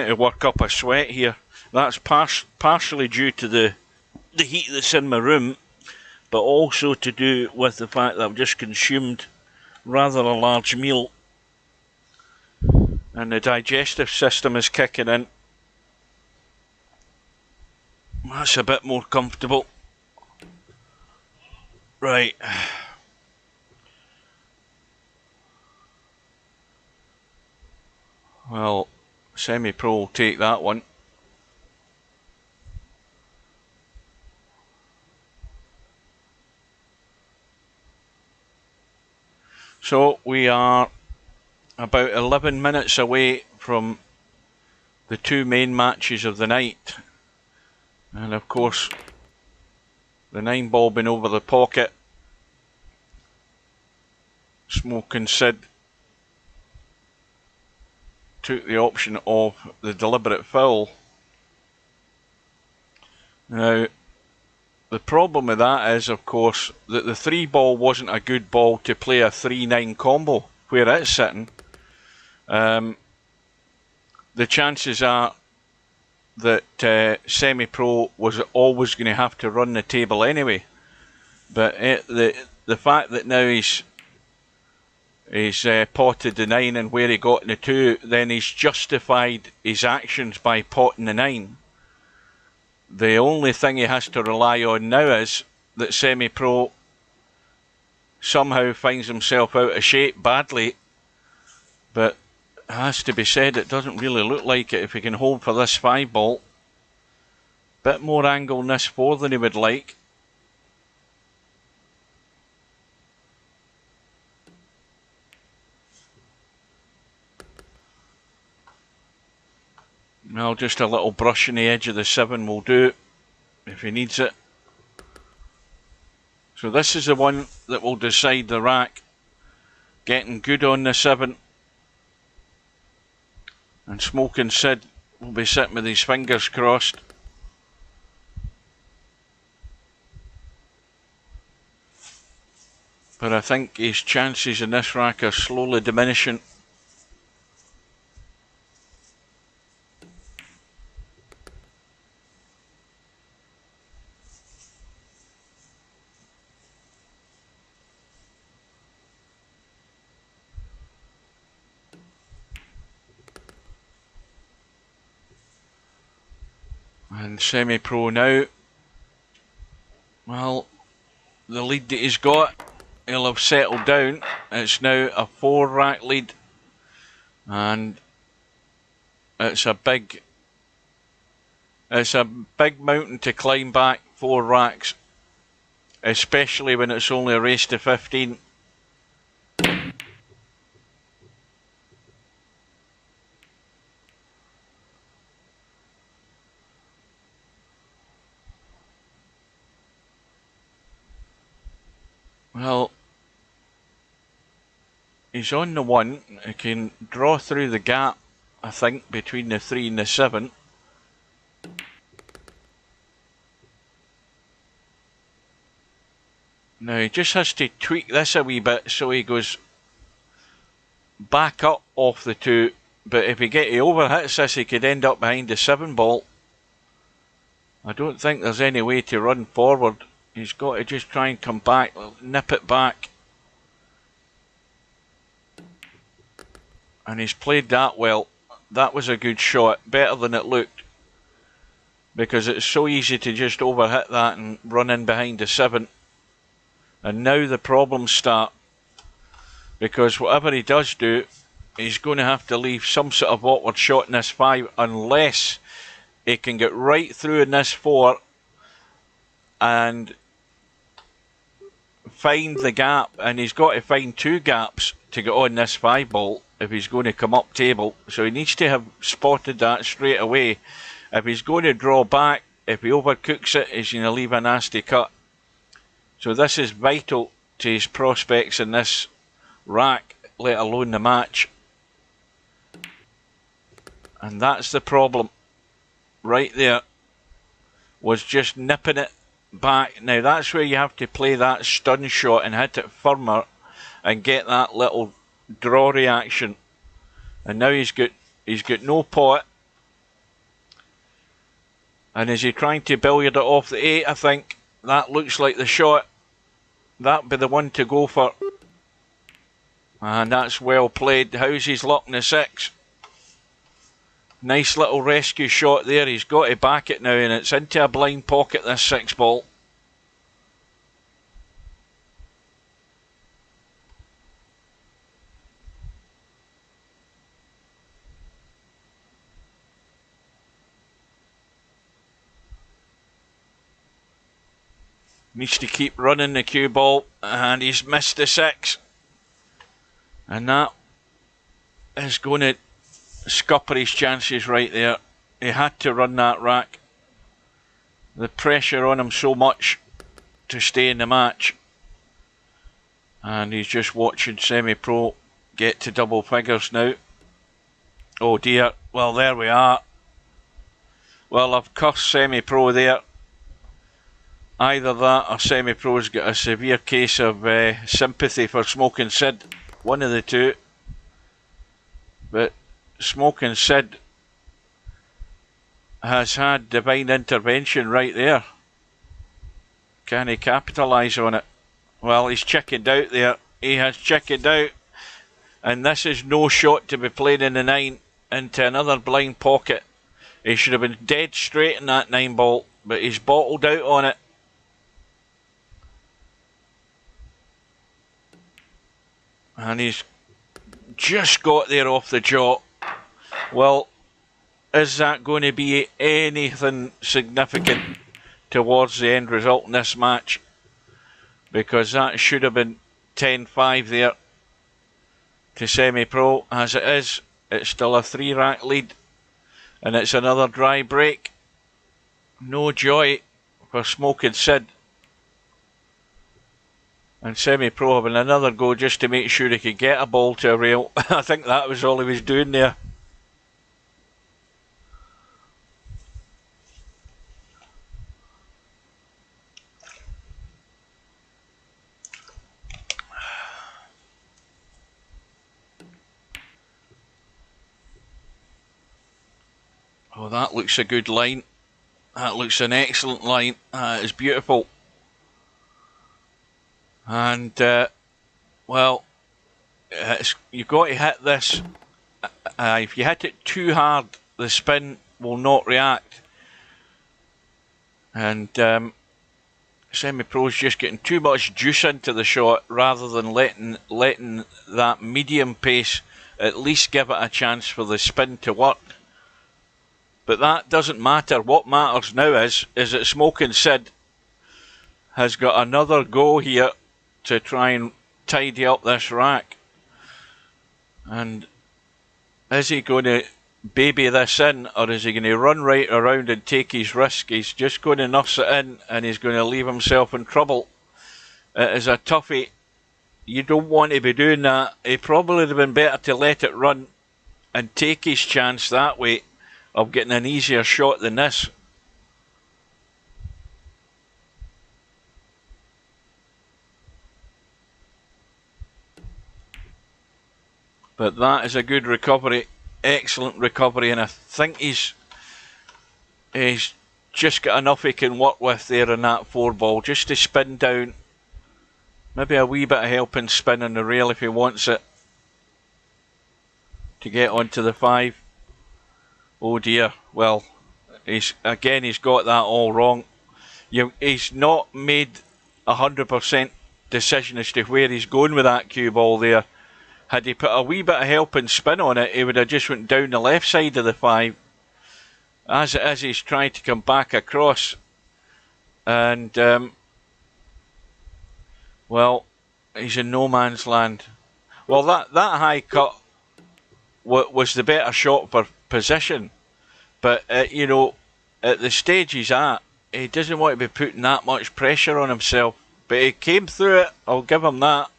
Speaker 1: to work up a sweat here. That's partially due to the heat that's in my room, but also to do with the fact that I've just consumed rather a large meal and the digestive system is kicking in. That's a bit more comfortable. Right. Well, Semipro will take that one. So we are about 11 minutes away from the 2 main matches of the night. And of course, the 9 ball been over the pocket. Smokin Sid took the option of the deliberate foul. Now, the problem with that is, of course, that the 3 ball wasn't a good ball to play a 3-9 combo where it's sitting. The chances are that Semipro was always going to have to run the table anyway. But the fact that now he's potted the 9 and where he got in the 2, then he's justified his actions by potting the 9. The only thing he has to rely on now is that Semipro somehow finds himself out of shape badly, but it has to be said it doesn't really look like it if he can hold for this 5 ball. Bit more angle in this 4 than he would like. Well, just a little brush on the edge of the 7 will do if he needs it. So this is the one that will decide the rack. Getting good on the 7. And Smokin Sid will be sitting with his fingers crossed. But I think his chances in this rack are slowly diminishing. And Semipro now, well, the lead that he's got, he'll have settled down. It's now a 4 rack lead, and it's a big mountain to climb back 4 racks, especially when it's only a race to 15. Well, he's on the 1. He can draw through the gap, I think, between the 3 and the 7. Now he just has to tweak this a wee bit so he goes back up off the 2. But if he overhits this, he could end up behind the 7 ball. I don't think there's any way to run forward. He's got to just try and come back, nip it back. And he's played that well. That was a good shot, better than it looked. Because it's so easy to just overhit that and run in behind the 7. And now the problems start. Because whatever he does do, he's going to have to leave some sort of awkward shot in this 5 unless he can get right through in this 4 and find the gap. And he's got to find 2 gaps to get on this 5 ball if he's going to come up table. So he needs to have spotted that straight away. If he's going to draw back, if he overcooks it, he's going to leave a nasty cut. So this is vital to his prospects in this rack, let alone the match. And that's the problem. Right there. Was just nipping it back. Now that's where you have to play that stun shot and hit it firmer and get that little draw reaction. And now he's got no pot. And is he trying to billiard it off the 8? I think that looks like the shot. That'd be the one to go for. And that's well played. How's his luck in the 6? Nice little rescue shot there. He's got to back it now, and it's into a blind pocket, this 6 ball. Needs to keep running the cue ball, and he's missed the 6. And that is going to scupper his chances right there. He had to run that rack. The pressure on him so much to stay in the match. And he's just watching Semipro get to double figures now. Oh dear, well there we are. Well, I've cursed Semipro there. Either that or Semipro's got a severe case of sympathy for Smokin Sid. One of the two. But Smokin Sid has had divine intervention right there. Can he capitalise on it? Well, he's chickened out there. He has chickened out. And this is no shot to be played in the 9 into another blind pocket. He should have been dead straight in that 9 ball, but he's bottled out on it. And he's just got there off the jaw. Well, is that going to be anything significant towards the end result in this match? Because that should have been 10-5 there to Semipro. As it is, it's still a 3-rack lead. And it's another dry break. No joy for Smokin Sid. And Semipro having another go just to make sure he could get a ball to a rail. I think that was all he was doing there. Oh, that looks a good line. That looks an excellent line. That is beautiful. And, well, you've got to hit this. If you hit it too hard, the spin will not react. And Semipro's just getting too much juice into the shot rather than letting that medium pace at least give it a chance for the spin to work. But that doesn't matter. What matters now is that Smokin Sid has got another go here to try and tidy up this rack. And is he going to baby this in, or is he going to run right around and take his risk? He's just going to nurse it in, and he's going to leave himself in trouble. It is a toughie. You don't want to be doing that. It probably would have been better to let it run and take his chance that way of getting an easier shot than this. But that is a good recovery, excellent recovery, and I think he's just got enough he can work with there in that 4 ball, just to spin down. Maybe a wee bit of helping spin on the rail if he wants it, to get onto the 5. Oh dear, well, he's got that all wrong. He's not made 100% decision as to where he's going with that cue ball there. Had he put a wee bit of helping spin on it, he would have just went down the left side of the 5. As it is, he's trying to come back across. And, well, he's in no man's land. Well, that high cut was the better shot for position. But, you know, at the stage he's at, he doesn't want to be putting that much pressure on himself. But he came through it, I'll give him that.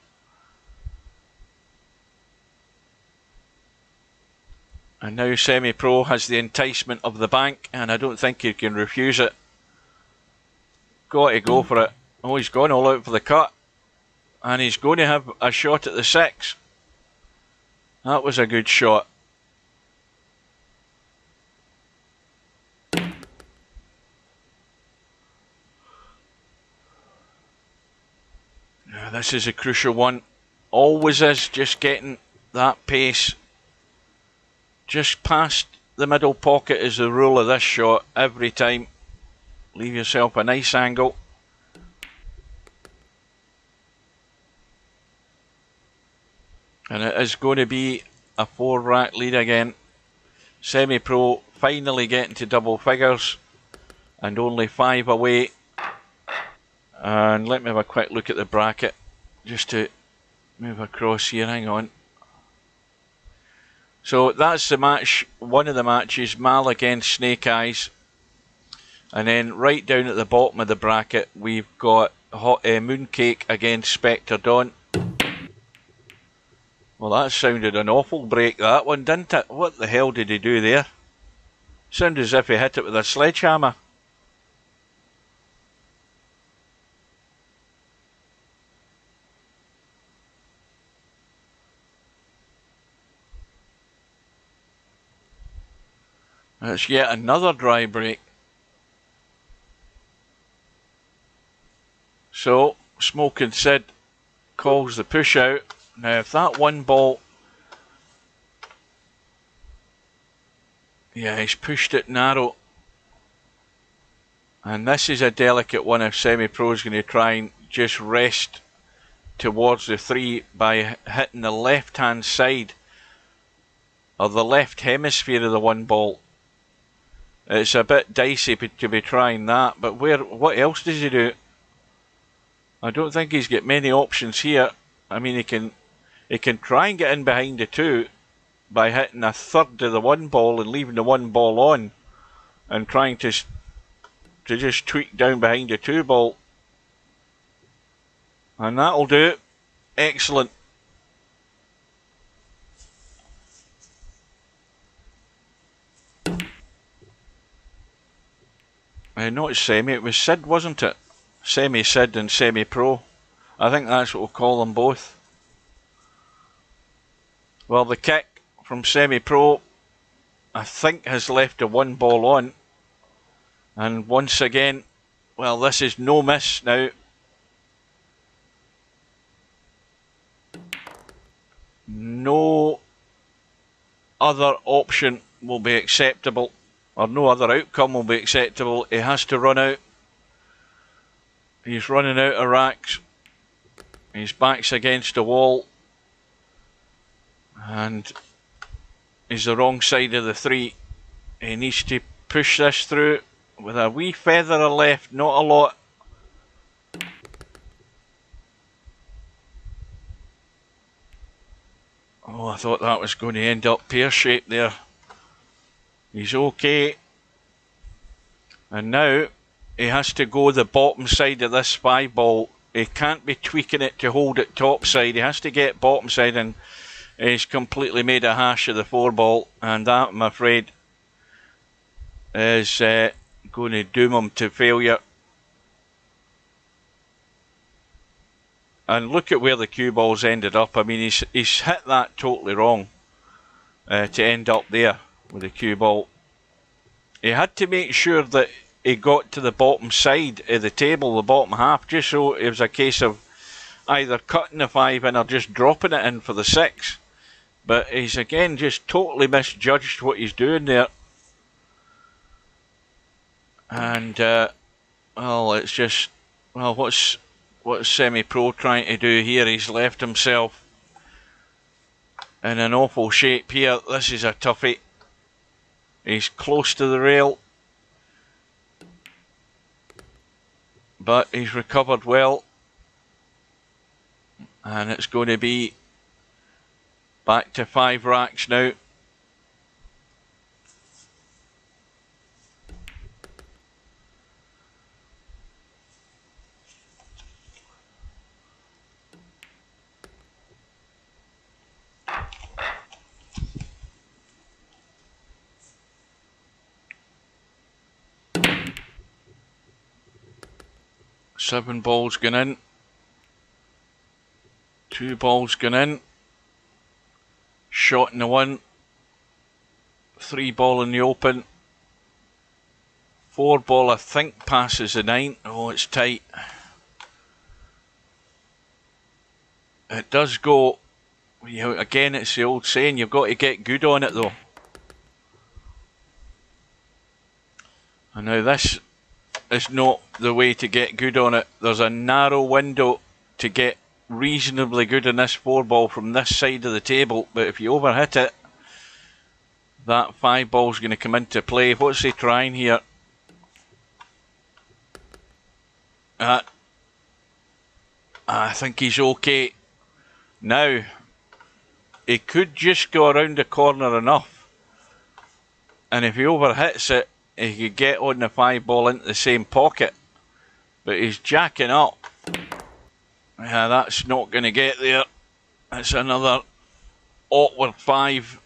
Speaker 1: And now Semipro has the enticement of the bank, and I don't think he can refuse it. Got to go for it. Oh, he's gone all out for the cut. And he's going to have a shot at the 6. That was a good shot. Now, this is a crucial one. Always is, just getting that pace just past the middle pocket is the rule of this shot every time. Leave yourself a nice angle. And it is going to be a 4-rack lead again. Semipro finally getting to double figures and only 5 away. And let me have a quick look at the bracket just to move across here. Hang on. So that's the match, one of the matches, Mal against Snake Eyes. And then right down at the bottom of the bracket, we've got Mooncake against Spectre Dawn. Well, that sounded an awful break, that one, didn't it? What the hell did he do there? Sounded as if he hit it with a sledgehammer. It's yet another dry break. So, Smokin Sid calls the push out. Now, if that one ball... Yeah, he's pushed it narrow. And this is a delicate one if Semipro's going to try and just rest towards the 3 by hitting the left-hand side or the left hemisphere of the one ball. It's a bit dicey to be trying that, but what else does he do? I don't think he's got many options here. I mean, he can try and get in behind the 2 by hitting a third of the one ball and leaving the one ball on and trying to just tweak down behind the 2 ball. And that'll do it. Excellent. Not Semi, it was Sid, wasn't it? Semi-Sid and Semi-Pro. I think that's what we'll call them both. Well, the kick from Semi-Pro, I think, has left a one ball on. And once again, well, this is no miss now. No other option will be acceptable, or no other outcome will be acceptable. He has to run out. He's running out of racks. His back's against the wall. And he's the wrong side of the 3. He needs to push this through with a wee feather left, not a lot. Oh, I thought that was going to end up pear-shaped there. He's okay. And now he has to go the bottom side of this 5 ball. He can't be tweaking it to hold it top side. He has to get bottom side, and he's completely made a hash of the 4 ball. And that, I'm afraid, is going to doom him to failure. And look at where the cue ball's ended up. I mean, he's hit that totally wrong to end up there with the cue ball. He had to make sure that he got to the bottom side of the table, the bottom half, just so it was a case of either cutting the 5 in or just dropping it in for the 6. But he's again just totally misjudged what he's doing there. And, well, it's just, well, what's Semi-Pro trying to do here? He's left himself in an awful shape here. This is a toughie. He's close to the rail, but he's recovered well, and it's going to be back to 5 racks now. 7 balls gone in. 2 balls gone in. Shot in the 1. 3 ball in the open. 4 ball I think passes the 9. Oh, it's tight. It does go. Again, it's the old saying, you've got to get good on it though. And now this is not the way to get good on it. There's a narrow window to get reasonably good in this 4 ball from this side of the table, but if you overhit it, that 5 ball's going to come into play. What's he trying here? I think he's okay. Now, he could just go around the corner enough, and if he overhits it, he could get on the 5 ball into the same pocket, but he's jacking up. Yeah, that's not going to get there. It's another awkward 5.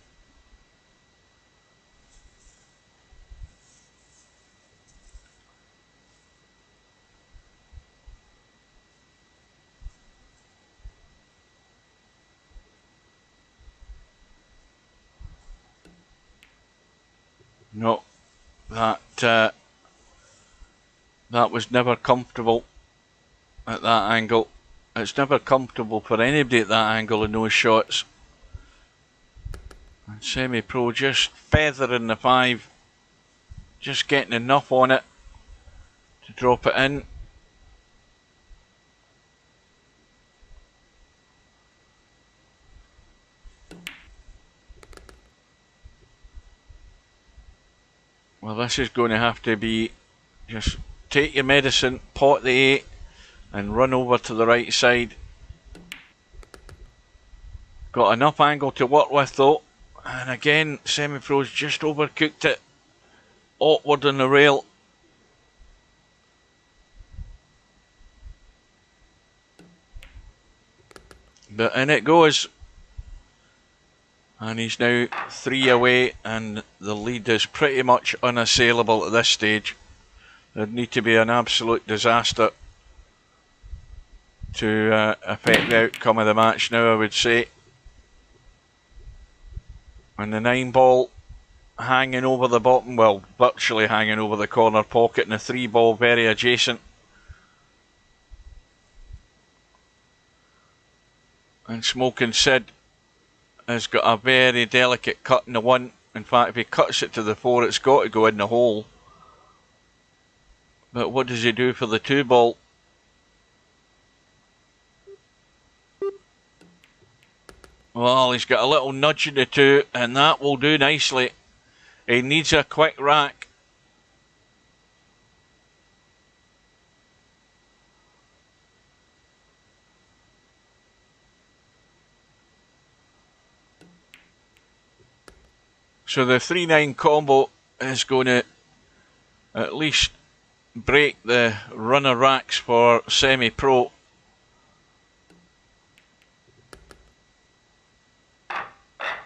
Speaker 1: No, that was never comfortable at that angle. It's never comfortable for anybody at that angle in those shots. And Semi-Pro just feathering the 5, just getting enough on it to drop it in. Well, this is going to have to be just take your medicine, pot the 8, and run over to the right side. Got enough angle to work with though, and again Semi-Pro's just overcooked it. Awkward on the rail. But in it goes. And he's now 3 away, and the lead is pretty much unassailable at this stage. There'd need to be an absolute disaster to affect the outcome of the match now, I would say. And the 9 ball hanging over the bottom, well, virtually hanging over the corner pocket, and the 3 ball very adjacent. And Smokin Sid has got a very delicate cut in the 1. In fact, if he cuts it to the 4, it's got to go in the hole. But what does he do for the 2 ball? Well, he's got a little nudge in the 2, and that will do nicely. He needs a quick rack. So the 3-9 combo is going to at least break the runner racks for Semi-Pro.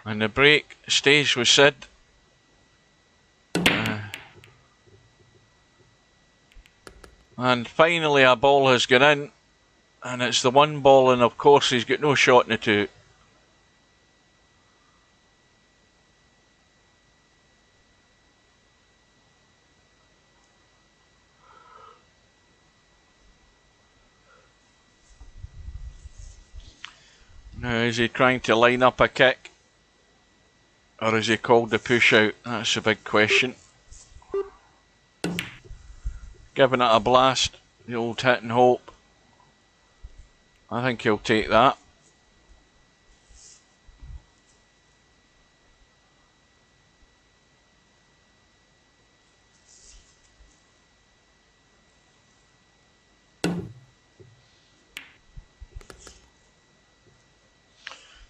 Speaker 1: And the break stays with Sid. And finally a ball has gone in, and it's the 1 ball, and of course he's got no shot in the 2. Now, is he trying to line up a kick, or is he called the push out? That's a big question. Giving it a blast, the old hit and hope. I think he'll take that.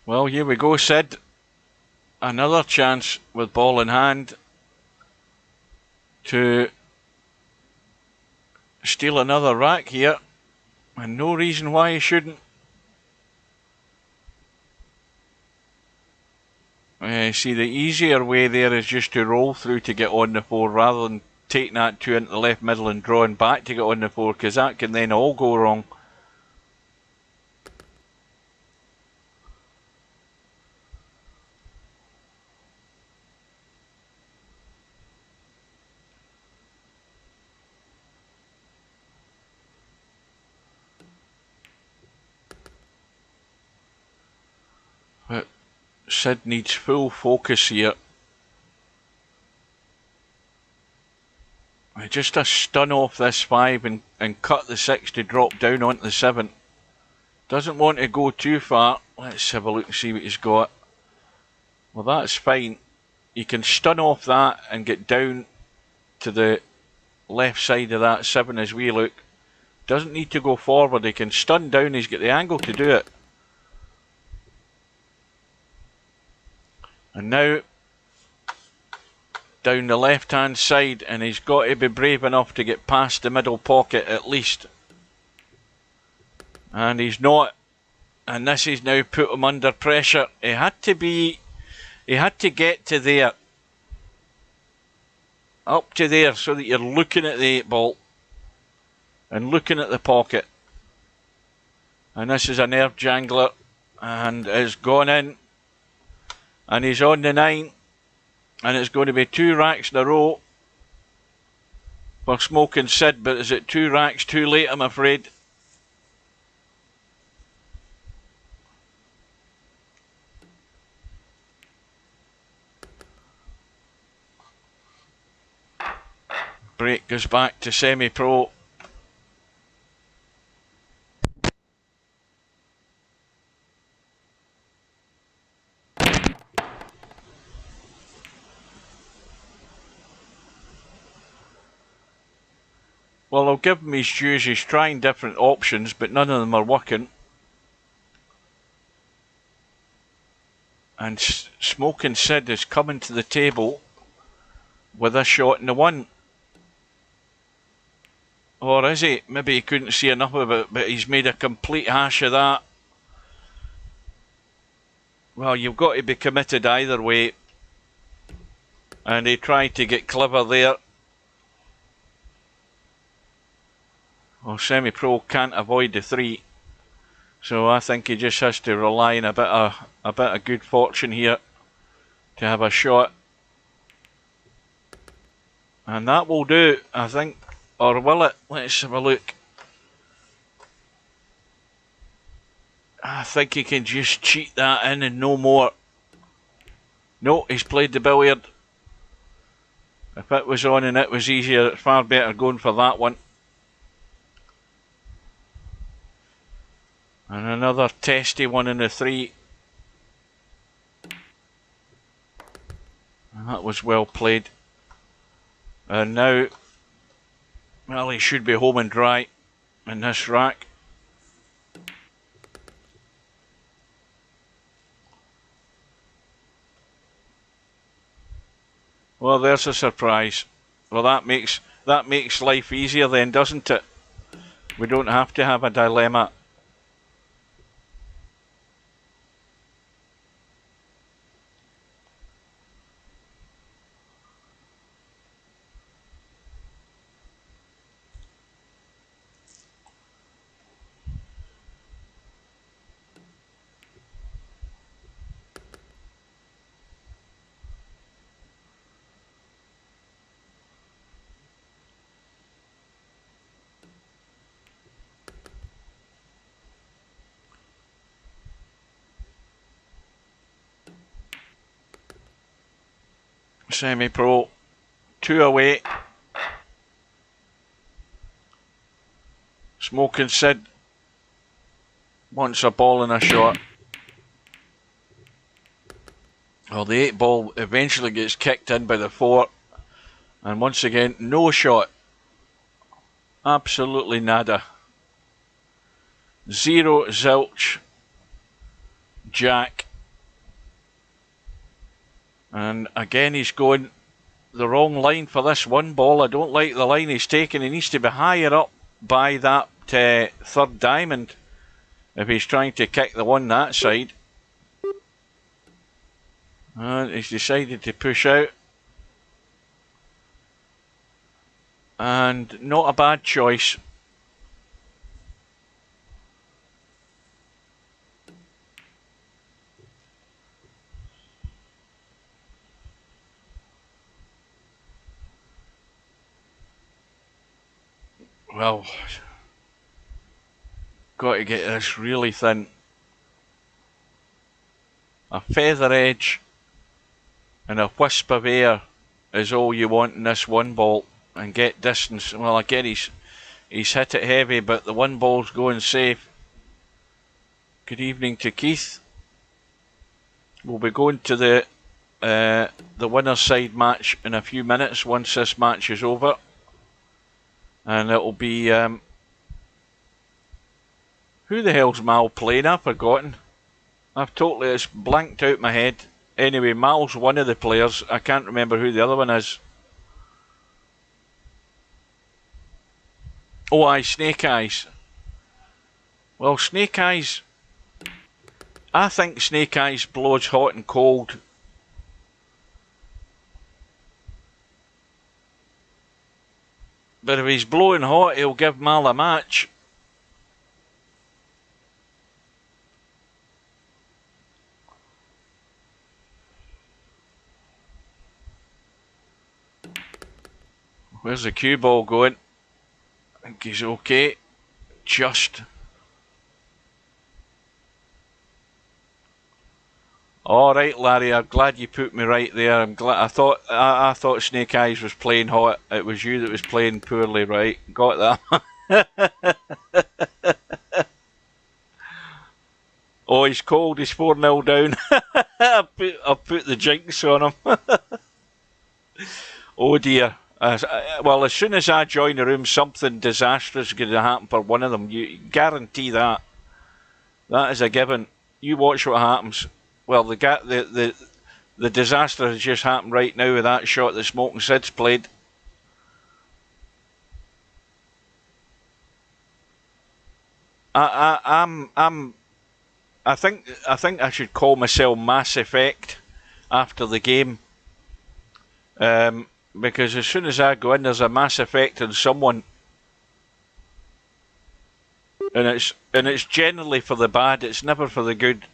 Speaker 1: Well, here we go, Sid. Another chance with ball in hand to steal another rack here, and no reason why he shouldn't. See, the easier way there is just to roll through to get on the 4 rather than taking that 2 into the left middle and drawing back to get on the 4, because that can then all go wrong. But Sid needs full focus here. Just a stun off this 5 and cut the 6 to drop down onto the 7. Doesn't want to go too far. Let's have a look and see what he's got. Well, that's fine. You can stun off that and get down to the left side of that 7 as we look. Doesn't need to go forward. He can stun down. He's got the angle to do it. And now down the left hand side, and he's got to be brave enough to get past the middle pocket at least. And he's not, and this has now put him under pressure. He had to get to there, up to there, so that you're looking at the 8 ball and looking at the pocket. And this is a nerve jangler, and has gone in, and he's on the 9. And it's going to be 2 racks in a row for Smokin Sid, but is it 2 racks too late, I'm afraid? Break goes back to Semipro. Well, I'll give him his dues. He's trying different options, but none of them are working. And Smokin Sid is coming to the table with a shot in the 1. Or is he? Maybe he couldn't see enough of it, but he's made a complete hash of that. Well, you've got to be committed either way. And he tried to get clever there. Well, Semipro can't avoid the 3, so I think he just has to rely on a bit of good fortune here to have a shot, and that will do, I think. Or will it? Let's have a look. I think he can just cheat that in and no more. No, he's played the billiard. If it was on and it was easier, it's far better going for that one. And another testy one in the 3. And that was well played. And now, well, he should be home and dry in this rack. Well, there's a surprise. Well, that makes life easier then, doesn't it? We don't have to have a dilemma. Semipro, 2 away. Smokin Sid wants a ball and a shot. Well, the 8 ball eventually gets kicked in by the 4, and once again, no shot. Absolutely nada. 0 zilch. Jack. And again, he's going the wrong line for this 1 ball. I don't like the line he's taking. He needs to be higher up by that 3rd diamond if he's trying to kick the 1 that side. And he's decided to push out. And not a bad choice. Well, got to get this really thin. A feather edge and a wisp of air is all you want in this one ball, and get distance. Well, again, he's hit it heavy, but the one ball's going safe. Good evening to Keith. We'll be going to the winner's side match in a few minutes once this match is over, and it'll be who the hell's Mal playing? I've forgotten. It's blanked out my head. Anyway, Mal's one of the players. I can't remember who the other one is. Oh, aye, Snake Eyes. Well, Snake Eyes, I think Snake Eyes blows hot and cold. But if he's blowing hot, he'll give Mal a match. Where's the cue ball going? I think he's okay. Just. All right, Larry. I'm glad you put me right there. I'm glad. I thought Snake Eyes was playing hot. It was you that was playing poorly, right? Got that. Oh, he's cold. He's 4-0 down. I'll put the jinx on him. Oh dear. Well, as soon as I join the room, something disastrous is going to happen for one of them. You guarantee that. That is a given. You watch what happens. Well, the disaster has just happened right now with that shot that Smokin Sid's played. I think I should call myself Mass Effect after the game. Because as soon as I go in, there's a Mass Effect on someone, and it's generally for the bad. It's never for the good.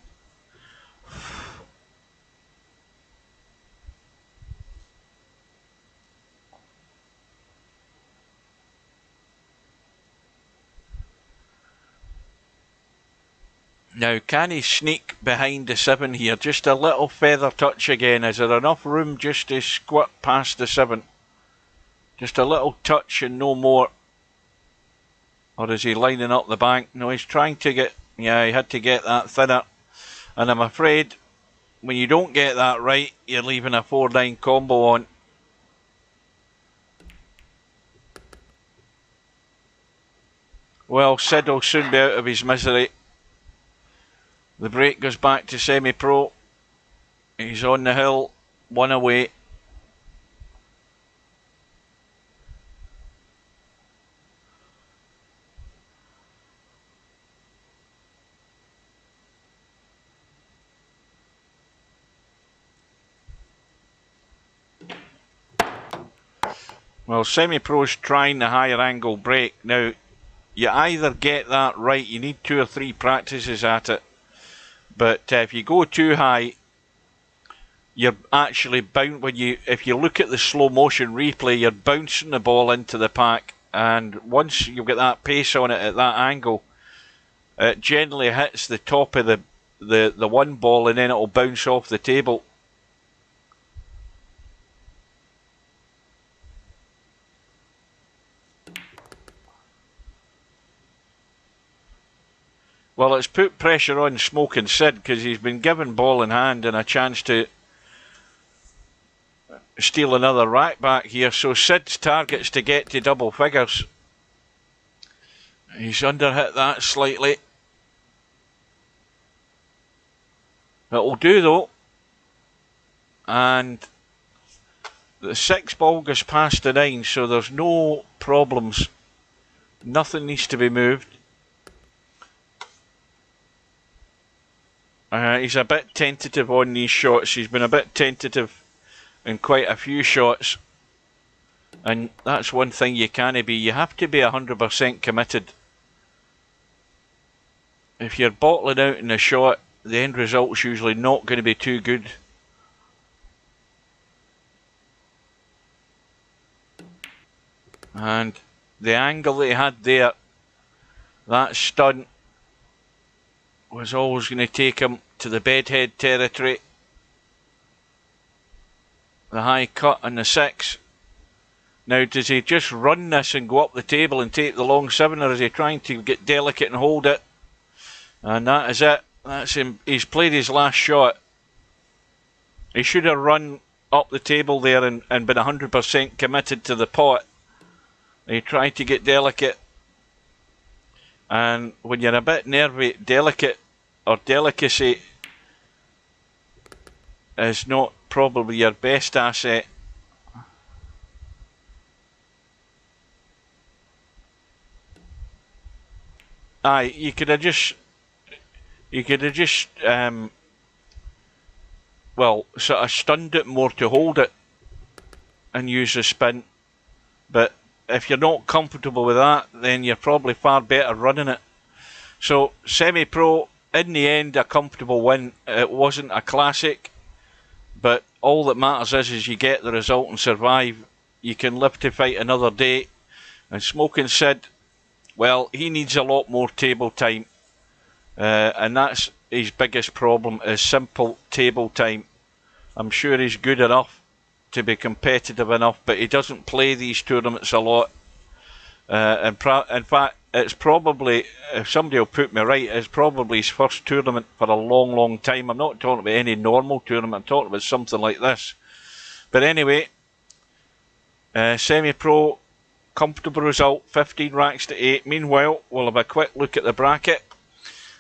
Speaker 1: Now, can he sneak behind the 7 here? Just a little feather touch again. Is there enough room just to squirt past the 7? Just a little touch and no more. Or is he lining up the bank? No, he's trying to get... Yeah, he had to get that thinner. And I'm afraid when you don't get that right, you're leaving a 4-9 combo on. Well, Sid will soon be out of his misery. The break goes back to Semipro. He's on the hill, 1 away. Well, Semi-Pro's trying the higher angle break. Now, you either get that right, you need 2 or 3 practices at it. But if you go too high, you're actually if you look at the slow motion replay, you're bouncing the ball into the pack, and once you get that pace on it at that angle, it generally hits the top of the one ball, and then it'll bounce off the table. Well, it's put pressure on Smokin Sid because he's been given ball in hand and a chance to steal another rack back here. So Sid's target's to get to double figures. He's underhit that slightly. It'll do though. And the 6 ball goes past the 9, so there's no problems. Nothing needs to be moved. He's a bit tentative on these shots. He's been a bit tentative in quite a few shots. And that's one thing you can't be. You have to be 100% committed. If you're bottling out in a shot, the end result's usually not going to be too good. And the angle that he had there, that stunt, was always going to take him to the bedhead territory. The high cut on the 6. Now, does he just run this and go up the table and take the long 7, or is he trying to get delicate and hold it? And that is it. That's him. He's played his last shot. He should have run up the table there and been 100% committed to the pot. He tried to get delicate. And when you're a bit nervy, delicate or delicacy is not probably your best asset. Aye, you could have just well, sort of stunned it more to hold it and use the spin. But if you're not comfortable with that, then you're probably far better running it. So, Semipro, in the end, a comfortable win. It wasn't a classic, but all that matters is you get the result and survive. You can live to fight another day. And Smokin said, well, he needs a lot more table time. And that's his biggest problem, is simple table time. I'm sure he's good enough to be competitive enough, but he doesn't play these tournaments a lot. In fact, it's probably, if somebody will put me right, it's probably his first tournament for a long, long time. I'm not talking about any normal tournament, I'm talking about something like this. But anyway, Semipro, comfortable result, 15 racks to 8. Meanwhile, we'll have a quick look at the bracket,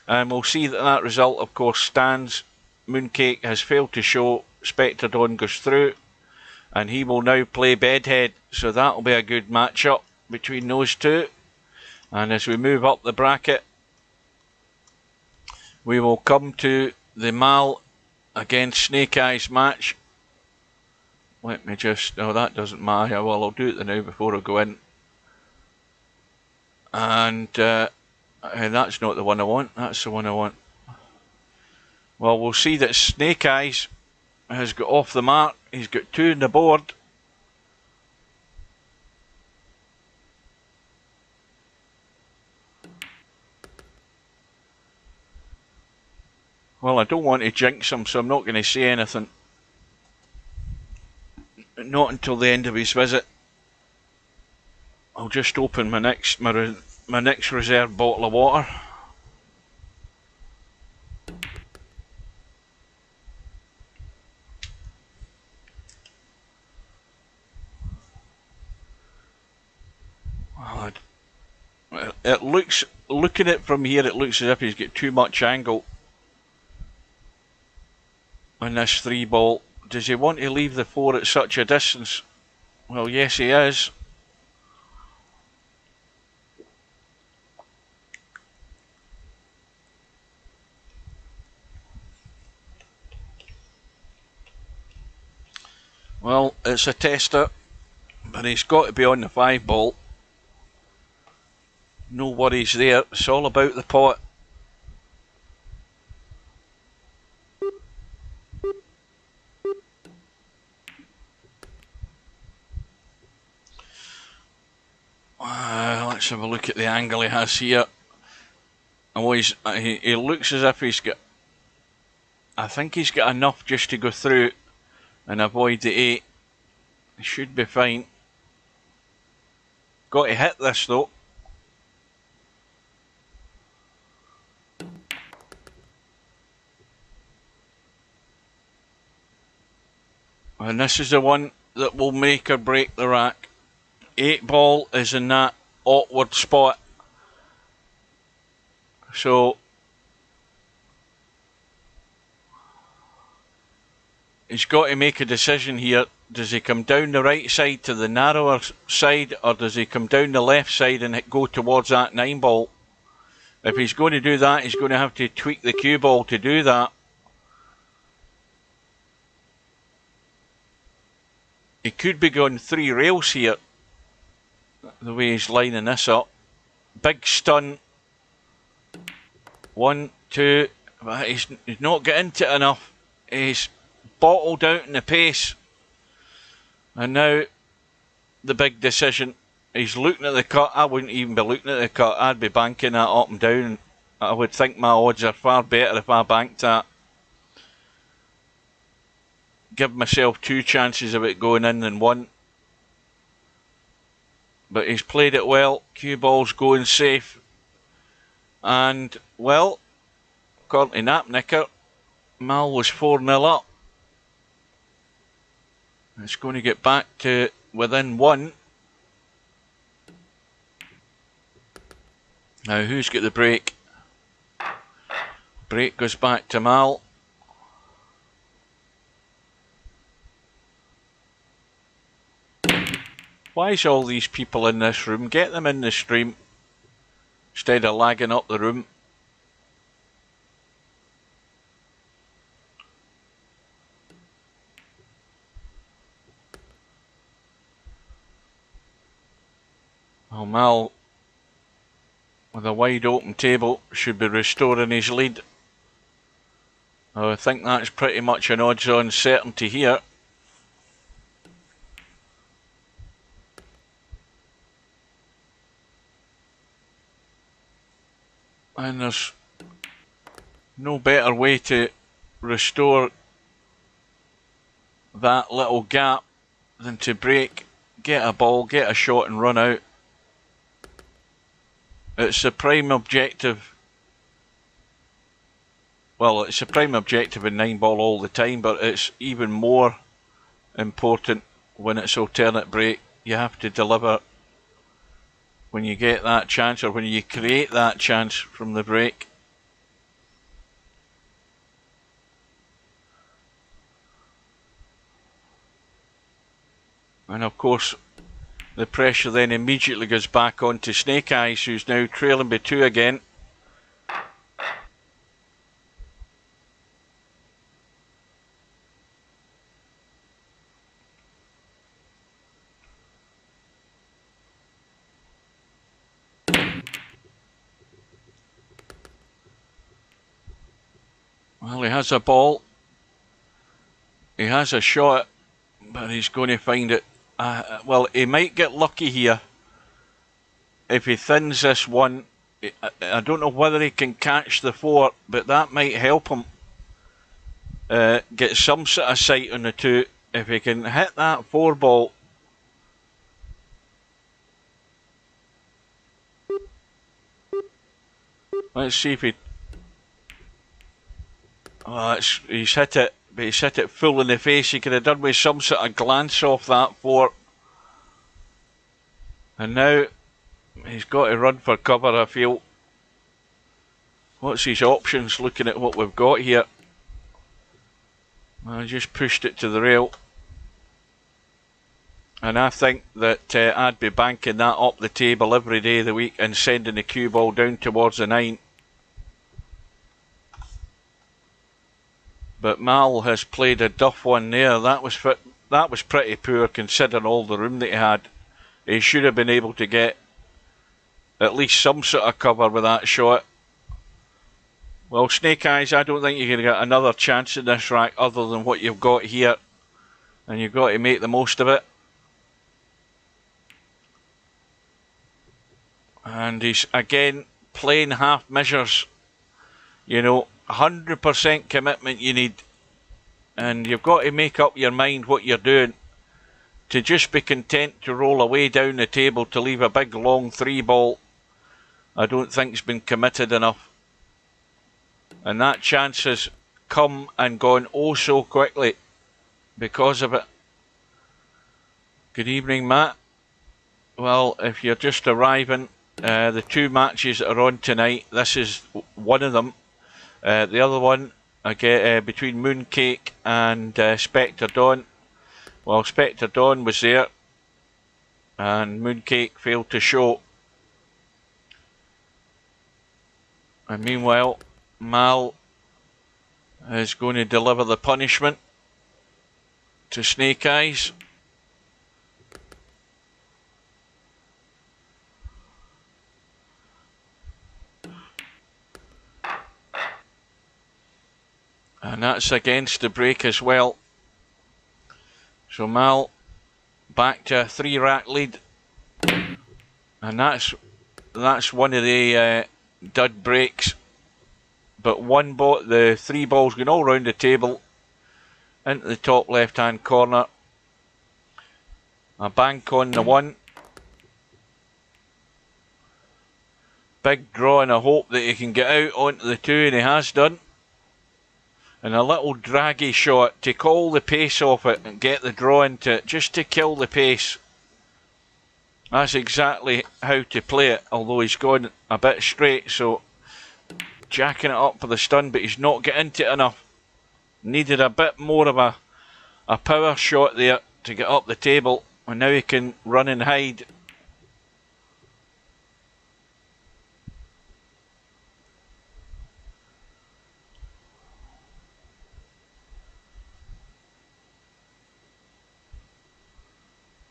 Speaker 1: and we'll see that that result, of course, stands. Mooncake has failed to show. Spectre Dawn goes through, and he will now play Bedhead, so that'll be a good match-up between those two. And as we move up the bracket, we will come to the Mal against Snake Eyes match. Let me just, no, that doesn't matter. Well, I'll do it now before I go in. And that's not the one I want, that's the one I want. Well, we'll see that Snake Eyes has got off the mark. He's got 2 on the board. Well, I don't want to jinx him, so I'm not going to say anything. Not until the end of his visit. I'll just open my next reserve bottle of water. Well, it looks, looking at it from here, it looks as if he's got too much angle on this 3 ball. Does he want to leave the 4 at such a distance? Well, yes, he is. Well, it's a tester, but he's got to be on the 5 ball. No worries there, it's all about the pot. Let's have a look at the angle he has here. Oh, he looks as if he's got, I think he's got enough just to go through and avoid the 8. He should be fine. Got to hit this though. And this is the one that will make or break the rack. 8 ball is in that awkward spot. So he's got to make a decision here. Does he come down the right side to the narrower side, or does he come down the left side and go towards that 9 ball? If he's going to do that, he's going to have to tweak the cue ball to do that. He could be going 3 rails here, the way he's lining this up. Big stun. 1, 2. But he's not getting into it enough. He's bottled out in the pace. And now the big decision. He's looking at the cut. I wouldn't even be looking at the cut. I'd be banking that up and down. I would think my odds are far better if I banked that. Give myself 2 chances of it going in than 1. But he's played it well. Cue ball's going safe. And, well, according to Napnicker, Mal was 4-0 up. It's going to get back to within 1. Now, who's got the break? Break goes back to Mal. Why is all these people in this room? Get them in the stream instead of lagging up the room. Well, Mal, with a wide open table, should be restoring his lead. I think that's pretty much an odds-on certainty here. And there's no better way to restore that little gap than to break, get a ball, get a shot and run out. It's the prime objective. Well, it's a prime objective in 9-ball all the time, but it's even more important when it's alternate break. You have to deliver when you get that chance, or when you create that chance from the break. And of course, the pressure then immediately goes back onto Snake Eyes, who's now trailing by 2 again. Well, he has a ball. He has a shot, but he's going to find it. Well, he might get lucky here. If he thins this 1, I don't know whether he can catch the 4, but that might help him get some sort of sight on the 2. If he can hit that 4 ball. Let's see if he... Oh, he's hit it, but he's hit it full in the face. He could have done with some sort of glance off that 4. And now he's got to run for cover, I feel. What's his options looking at what we've got here? I just pushed it to the rail. And I think that I'd be banking that up the table every day of the week and sending the cue ball down towards the 9. But Mal has played a duff one there. That was pretty poor considering all the room that he had. He should have been able to get at least some sort of cover with that shot. Well, Snake Eyes, I don't think you're going to get another chance in this rack other than what you've got here. And you've got to make the most of it. And he's again playing half measures. You know, 100% commitment you need. And you've got to make up your mind what you're doing. To just be content to roll away down the table to leave a big long 3 ball, I don't think it's been committed enough. And that chance has come and gone oh so quickly because of it. Good evening, Matt. Well, if you're just arriving, the 2 matches that are on tonight, this is one of them. The other one, again, between Mooncake and Spectre Dawn. Well, Spectre Dawn was there, and Mooncake failed to show. And meanwhile, Mal is going to deliver the punishment to Snake Eyes. And that's against the break as well. So Mal back to a 3-rack lead. And that's one of the dud breaks. But the 3 balls going all round the table into the top left hand corner. A bank on the 1. Big draw and a hope that he can get out onto the 2, and he has done. And a little draggy shot to call the pace off it and get the draw into it, just to kill the pace. That's exactly how to play it, although he's gone a bit straight, so jacking it up for the stun, but he's not getting into it enough. Needed a bit more of a power shot there to get up the table, and now he can run and hide.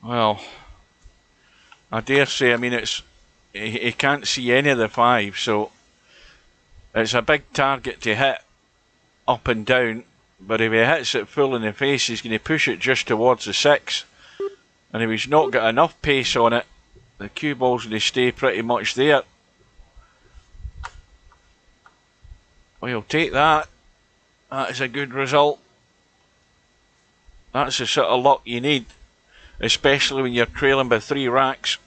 Speaker 1: Well, I dare say, I mean, he can't see any of the 5, so it's a big target to hit up and down, but if he hits it full in the face, he's going to push it just towards the 6. And if he's not got enough pace on it, the cue ball's going to stay pretty much there. Well, he'll take that. That is a good result. That's the sort of luck you need, especially when you're trailing by 3 racks.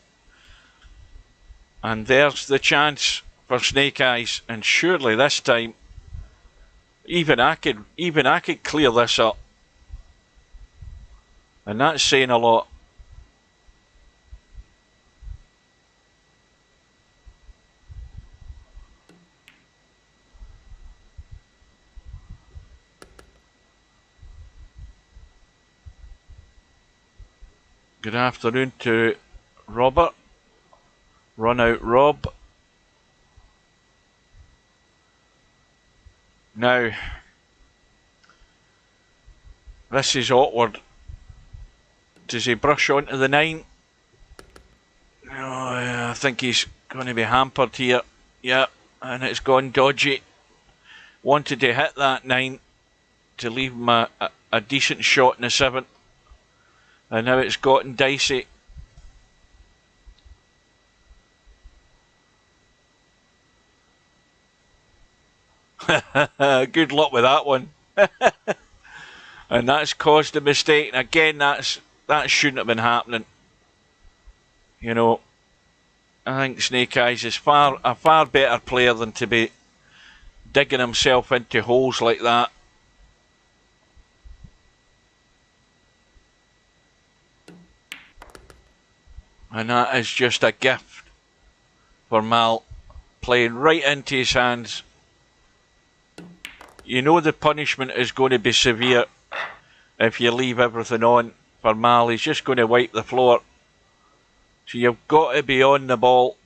Speaker 1: And there's the chance for Snake Eyes, and surely this time even I could clear this up, and that's saying a lot. Good afternoon to Robert. Run out Rob. Now, this is awkward. Does he brush onto the 9? Oh, I think he's going to be hampered here. Yeah, and it's gone dodgy. Wanted to hit that 9 to leave him a decent shot in the 7. And now it's gotten dicey. Good luck with that one. And that's caused a mistake. And again, that shouldn't have been happening. You know, I think Snake Eyes is a far better player than to be digging himself into holes like that. And that is just a gift for Mal, playing right into his hands. You know the punishment is going to be severe if you leave everything on for Mal. He's just going to wipe the floor. So you've got to be on the ball.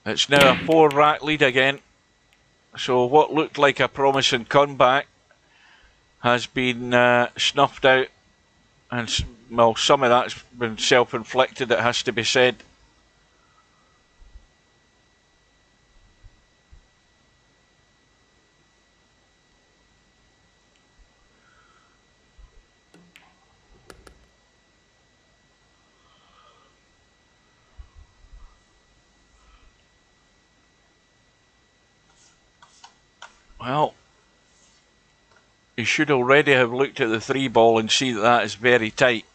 Speaker 1: It's now a 4-rack lead again. So what looked like a promising comeback has been snuffed out. And, well, some of that's been self-inflicted, it has to be said. Well, he should already have looked at the 3 ball and see that that is very tight.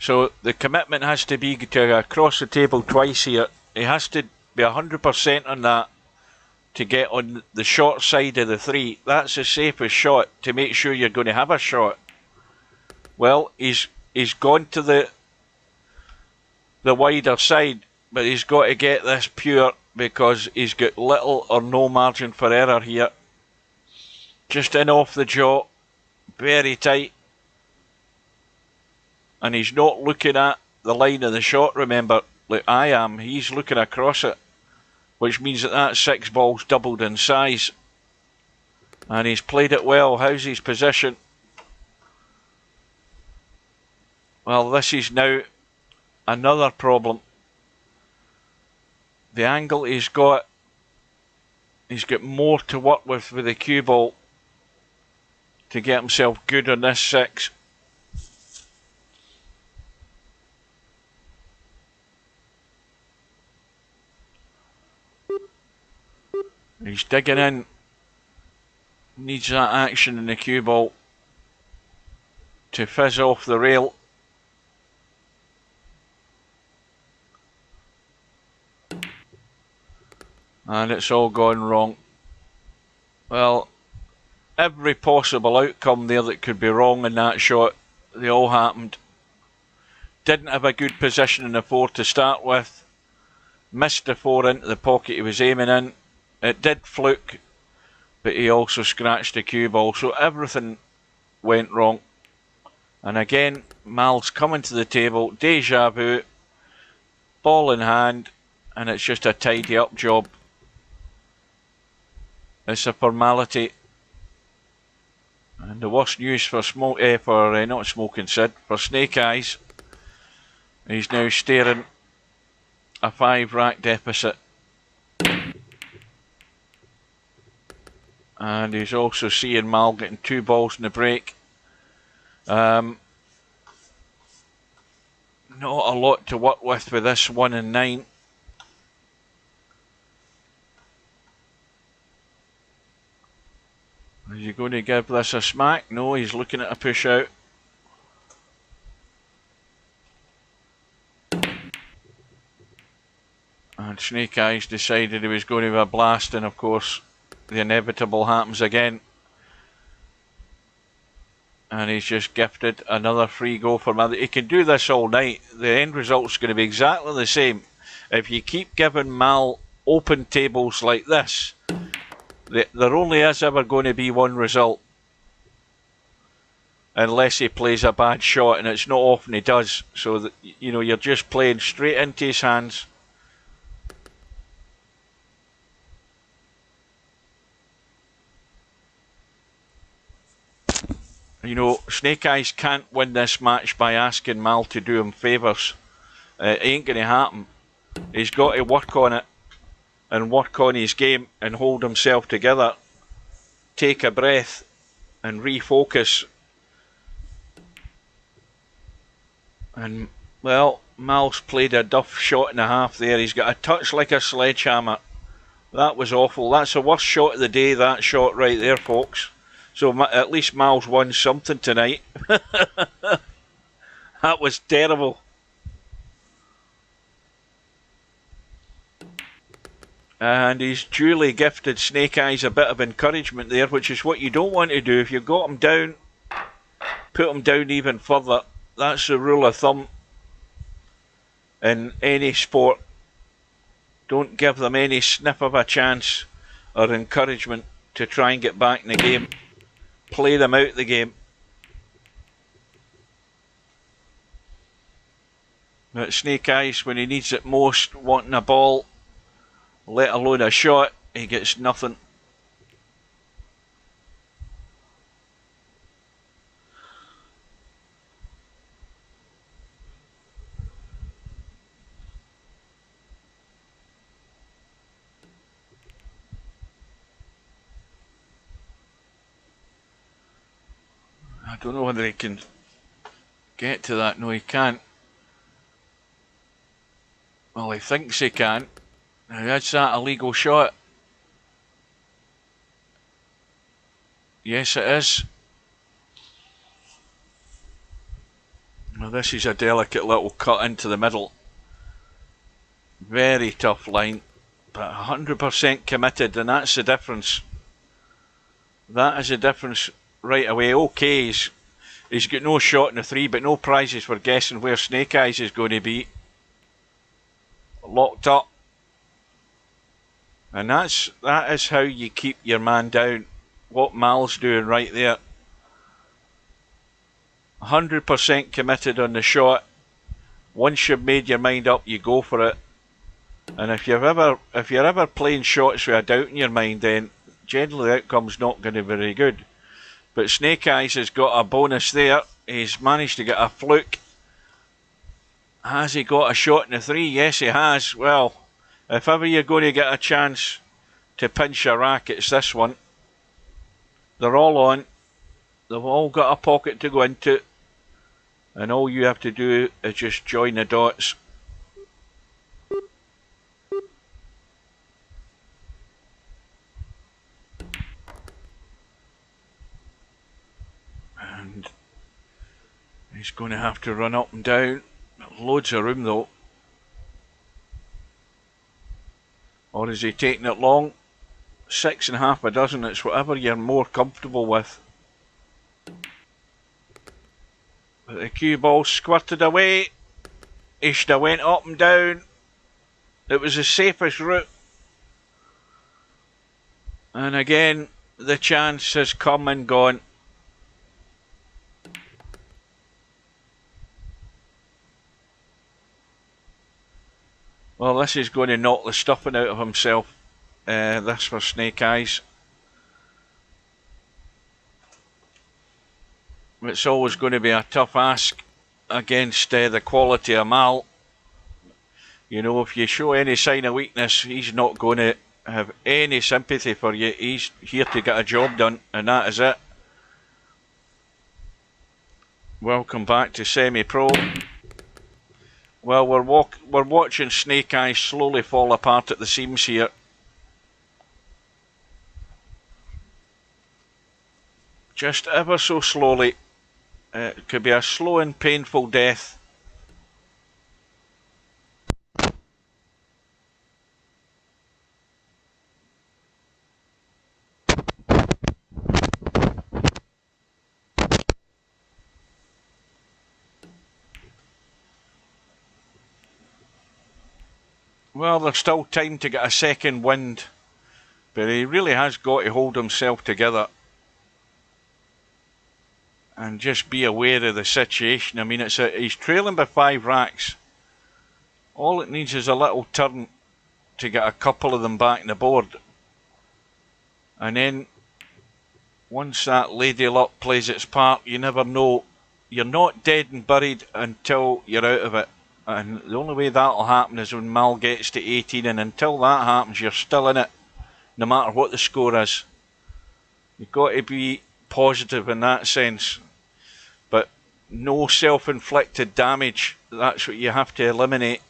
Speaker 1: So the commitment has to be to go across the table twice here. He has to be 100% on that to get on the short side of the 3. That's the safest shot to make sure you're going to have a shot. Well, he's gone to the wider side, but he's got to get this pure because he's got little or no margin for error here. Just in off the jaw, very tight. And he's not looking at the line of the shot, remember, like I am. He's looking across it, which means that 6 ball's doubled in size. And he's played it well. How's his position? Well, this is now another problem. The angle he's got He's got more to work with the cue ball to get himself good on this 6. He's digging in. Needs that action in the cue ball to fizz off the rail. And it's all gone wrong. Well, every possible outcome there that could be wrong in that shot, they all happened. Didn't have a good position in the 4 to start with. Missed the 4 into the pocket he was aiming in. It did fluke, but he also scratched the cue ball, so everything went wrong. And again, Mal's coming to the table, deja vu, ball in hand, and it's just a tidy up job. It's a formality. And the worst news for not Smokin Sid, for Snake Eyes. He's now staring a 5-rack deficit. And he's also seeing Mal getting 2 balls in the break. Not a lot to work with this 1 and 9. Is he going to give this a smack? No, he's looking at a push out. And Snake Eyes decided he was going to have a blast, and of course the inevitable happens again. And he's just gifted another free go for Mal. He can do this all night. The end result's going to be exactly the same. If you keep giving Mal open tables like this, there only is ever going to be one result. Unless he plays a bad shot, and it's not often he does. So that, you know, you're just playing straight into his hands. You know, Snake Eyes can't win this match by asking Mal to do him favours. It ain't going to happen. He's got to work on it and work on his game and hold himself together. Take a breath and refocus. And, well, Mal's played a duff shot and a half there. He's got a touch like a sledgehammer. That was awful. That's the worst shot of the day, that shot right there, folks. So at least Mal's won something tonight. That was terrible. And he's duly gifted Snake Eyes a bit of encouragement there, which is what you don't want to do. If you've got him down, put him down even further. That's the rule of thumb in any sport. Don't give them any sniff of a chance or encouragement to try and get back in the game. Play them out the game. But Snake Eyes, when he needs it most, wanting a ball, let alone a shot, he gets nothing. I don't know whether he can get to that. No, he can't. Well, he thinks he can. Now, that's that a legal shot? Yes, it is. Well, this is a delicate little cut into the middle. Very tough line, but 100% committed, and that's the difference. That is the difference right away. Okay, he's got no shot in the 3, but no prizes for guessing where Snake Eyes is going to be. Locked up. And that is how you keep your man down. What Mal's doing right there. 100% committed on the shot. Once you've made your mind up, you go for it. And if you're ever playing shots with a doubt in your mind, then generally the outcome's not going to be very good. But Snake Eyes has got a bonus there. He's managed to get a fluke. Has he got a shot in the 3? Yes, he has. Well, if ever you're going to get a chance to pinch a rackets, this one. They're all on. They've all got a pocket to go into. And all you have to do is just join the dots. And he's going to have to run up and down. Loads of room though. Or is he taking it long? 6.5 a dozen, it's whatever you're more comfortable with. But the cue ball squirted away. He should have went up and down. It was the safest route. And again, the chance has come and gone. Well, this is going to knock the stuffing out of himself. This for Snake Eyes. It's always going to be a tough ask against the quality of Mal. You know, if you show any sign of weakness, he's not going to have any sympathy for you. He's here to get a job done, and that is it. Welcome back to Semi-Pro. Well, we're watching Snake Eyes slowly fall apart at the seams here. Just ever so slowly. It could be a slow and painful death. Well, there's still time to get a second wind, but he really has got to hold himself together and just be aware of the situation. I mean, he's trailing by 5 racks. All it needs is a little turn to get a couple of them back in the board. And then, once that lady luck plays its part, you never know. You're not dead and buried until you're out of it. And the only way that'll happen is when Mal gets to 18, and until that happens, you're still in it, no matter what the score is. You've got to be positive in that sense, but no self-inflicted damage. That's what you have to eliminate.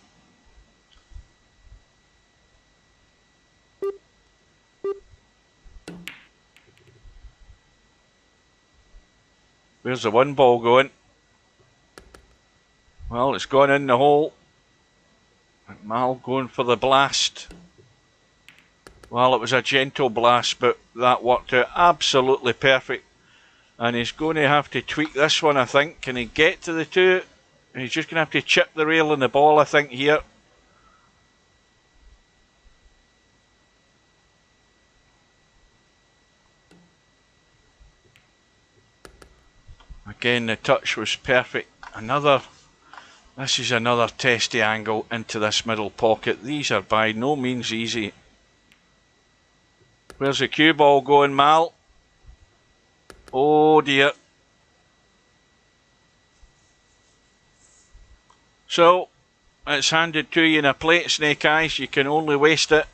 Speaker 1: Where's the one ball going? Well, it's gone in the hole. Mal going for the blast. Well, it was a gentle blast, but that worked out absolutely perfect. And he's going to have to tweak this one, I think. Can he get to the 2? He's just going to have to chip the rail in the ball, I think, here. Again, the touch was perfect. This is another testy angle into this middle pocket. These are by no means easy. Where's the cue ball going, Mal? Oh dear. So, it's handed to you in a plate, Snake Eyes. You can only waste it.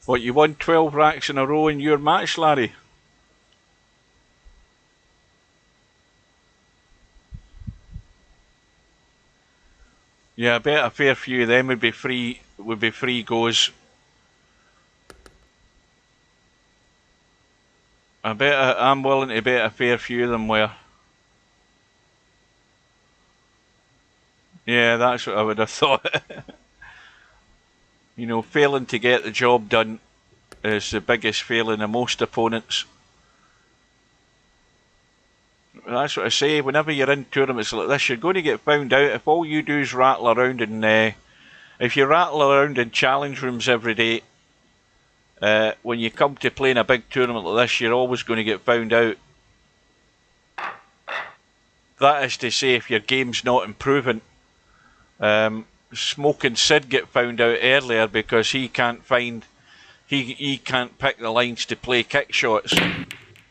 Speaker 1: What, you won 12 racks in a row in your match, Larry? Yeah, I bet a fair few of them would be free goes. I'm willing to bet a fair few of them were. Yeah, that's what I would have thought. You know, failing to get the job done is the biggest failing of most opponents. That's what I say, whenever you're in tournaments like this, you're going to get found out. If all you do is rattle around and if you rattle around in challenge rooms every day, when you come to playing a big tournament like this, you're always going to get found out. That is to say, if your game's not improving. Smokin Sid get found out earlier because he can't pick the lines to play kick shots.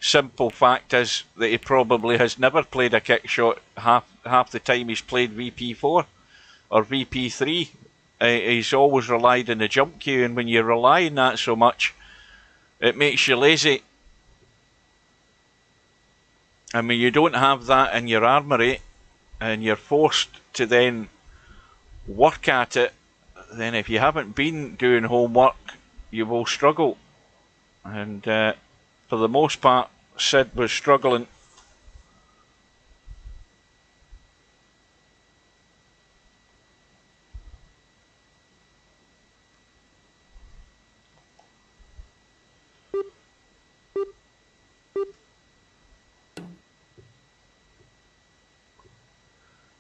Speaker 1: simple fact is that he probably has never played a kick shot half the time he's played VP4 or VP3. He's always relied on the jump cue, and when you rely on that so much, it makes you lazy. And when you don't have that in your armoury, and you're forced to then work at it, then if you haven't been doing homework, you will struggle. And for the most part, Sid was struggling.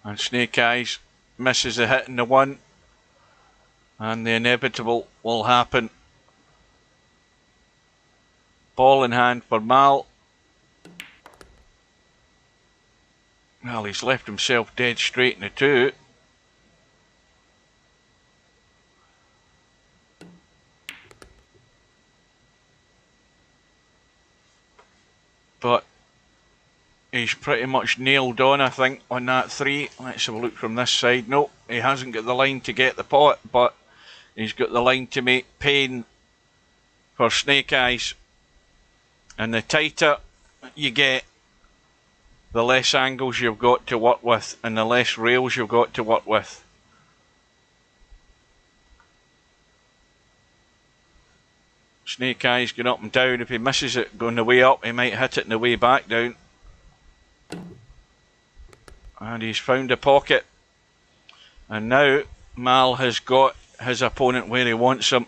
Speaker 1: And Snake Eyes misses a hit in the one, and the inevitable will happen. Ball in hand for Mal. Well, he's left himself dead straight in the two. But he's pretty much nailed on, I think, on that three. Let's have a look from this side. No, he hasn't got the line to get the pot, but he's got the line to make pain for Snake Eyes. And the tighter you get, the less angles you've got to work with, and the less rails you've got to work with. Snake Eyes going up and down. If he misses it going the way up, he might hit it in the way back down. And he's found a pocket. And now Mal has got his opponent where he wants him.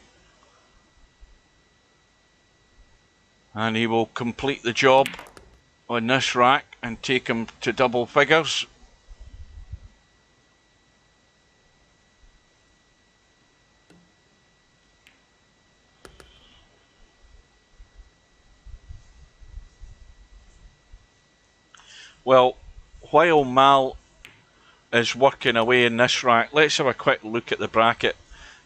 Speaker 1: And he will complete the job on this rack and take him to double figures. Well, while Mal is working away in this rack, let's have a quick look at the bracket,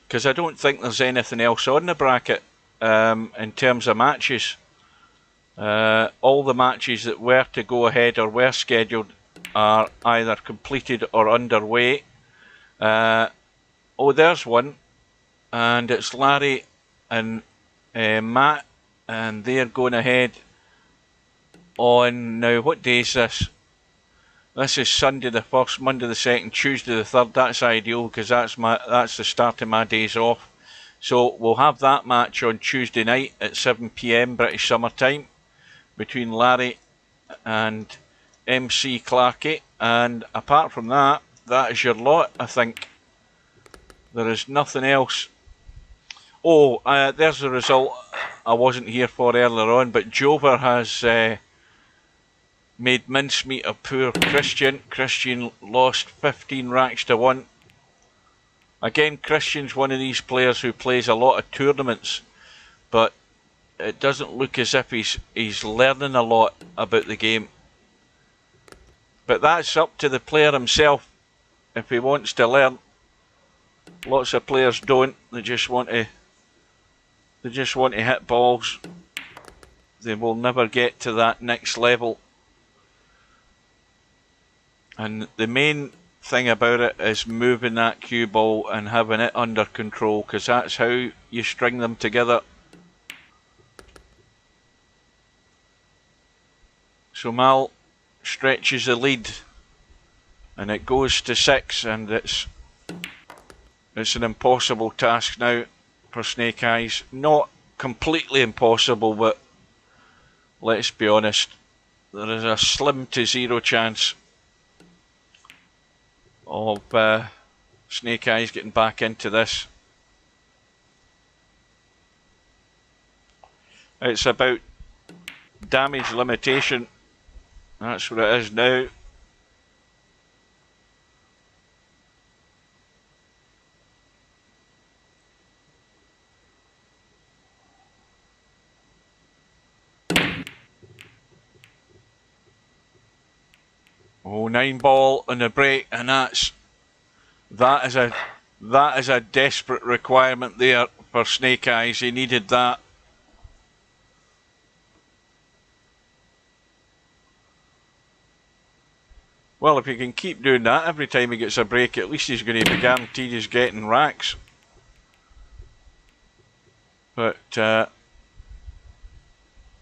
Speaker 1: because I don't think there's anything else on the bracket in terms of matches. All the matches that were to go ahead or were scheduled are either completed or underway. Oh, there's one, and it's Larry and Matt, and they're going ahead on, now what day is this? This is Sunday the 1st, Monday the 2nd, Tuesday the 3rd. That's ideal because that's the start of my days off. So we'll have that match on Tuesday night at 7 PM British Summer Time between Larry and MC Clarkey. And apart from that, that is your lot, I think. There is nothing else. Oh, there's the result I wasn't here for earlier on, but Jover has made mincemeat of poor Christian. Christian lost 15 racks to 1. Again, Christian's one of these players who plays a lot of tournaments, but it doesn't look as if he's learning a lot about the game. But that's up to the player himself if he wants to learn. Lots of players don't. They just want to hit balls. They will never get to that next level. And the main thing about it is moving that cue ball and having it under control, because that's how you string them together. So Mal stretches the lead and it goes to 6, and it's an impossible task now for Snake Eyes. Not completely impossible, but let's be honest, there is a slim to zero chance of Snake Eyes getting back into this. It's about damage limitation. That's what it is now. Oh, 9 ball on the break, and that is a desperate requirement there for Snake Eyes. He needed that. Well, if he can keep doing that every time he gets a break, at least he's going to be guaranteed he's getting racks. But the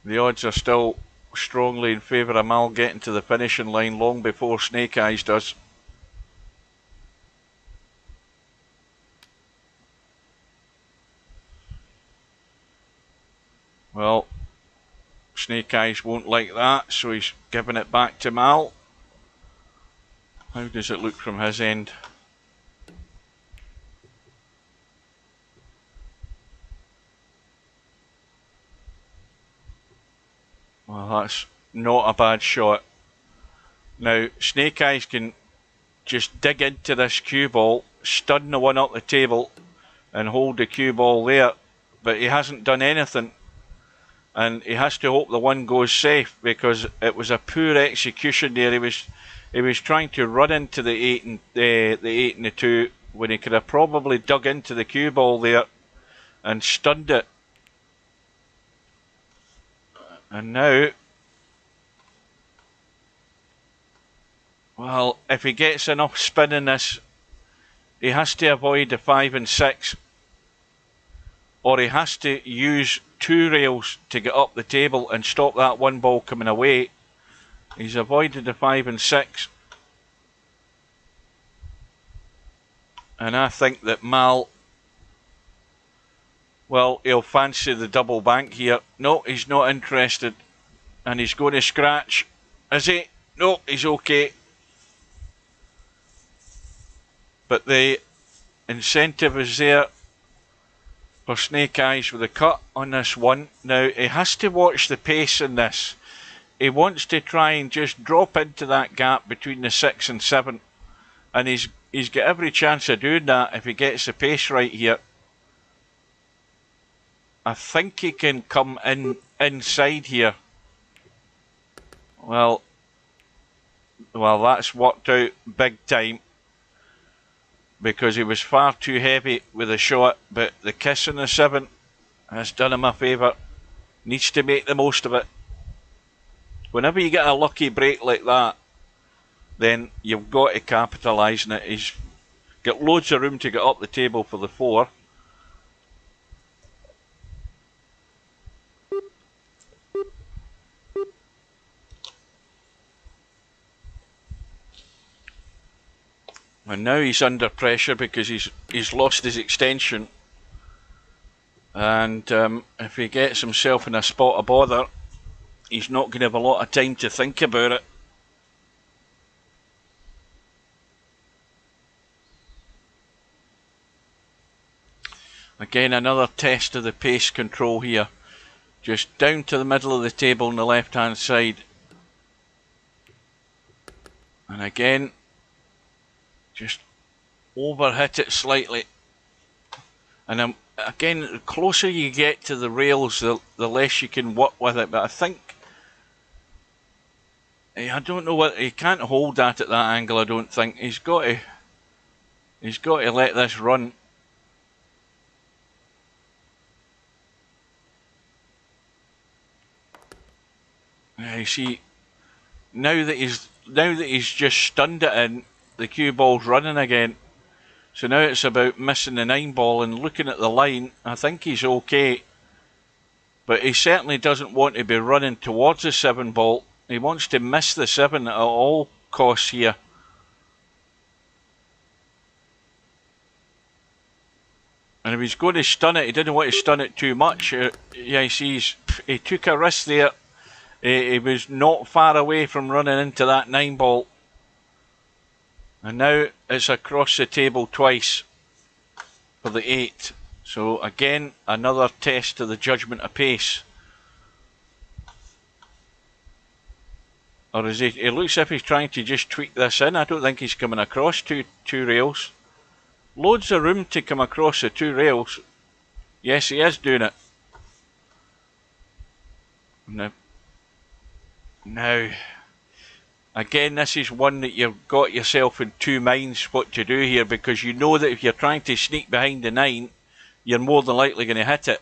Speaker 1: odds are still strongly in favour of Mal getting to the finishing line long before Snake Eyes does. Well, Snake Eyes won't like that, so he's giving it back to Mal. How does it look from his end? Well, that's not a bad shot. Now, Snake Eyes can just dig into this cue ball, stun the one up the table, and hold the cue ball there. But he hasn't done anything. And he has to hope the one goes safe, because it was a poor execution there. He was trying to run into the 8 and the 2 when he could have probably dug into the cue ball there and stunned it. And now, well, if he gets enough spin in this, he has to avoid the 5 and 6, or he has to use 2 rails to get up the table and stop that one ball coming away. He's avoided the 5 and 6. And I think that Mal, well, he'll fancy the double bank here. No, he's not interested. And he's going to scratch. Is he? No, he's okay. But the incentive is there for Snake Eyes with a cut on this one. Now, he has to watch the pace in this. He wants to try and just drop into that gap between the 6 and 7. And he's got every chance of doing that if he gets the pace right here. I think he can come inside here. Well, that's worked out big time, because he was far too heavy with the shot, but the kiss on the 7 has done him a favour. Needs to make the most of it. Whenever you get a lucky break like that, then you've got to capitalise on it. He's got loads of room to get up the table for the 4. And now he's under pressure because he's lost his extension. And if he gets himself in a spot of bother, he's not going to have a lot of time to think about it. Again, another test of the pace control here. Just down to the middle of the table on the left hand side. And again, just overhit it slightly. And again, the closer you get to the rails, the less you can work with it. But I think, I don't know what, he can't hold that at that angle. I don't think he's got to let this run. You see, now that he's just stunned it in, the cue ball's running again. So now it's about missing the 9 ball and looking at the line. I think he's okay, but he certainly doesn't want to be running towards the 7 ball. He wants to miss the 7 at all costs here. And if he's going to stun it, he didn't want to stun it too much. Yeah, you see, he took a risk there. He was not far away from running into that 9 ball. And now it's across the table twice for the 8. So again, another test to the judgment of pace. Or is he? It looks as if he's trying to just tweak this in. I don't think he's coming across two rails. Loads of room to come across the 2 rails. Yes, he is doing it. Now, again, this is one that you've got yourself in 2 minds what to do here, because you know that if you're trying to sneak behind the 9, you're more than likely going to hit it.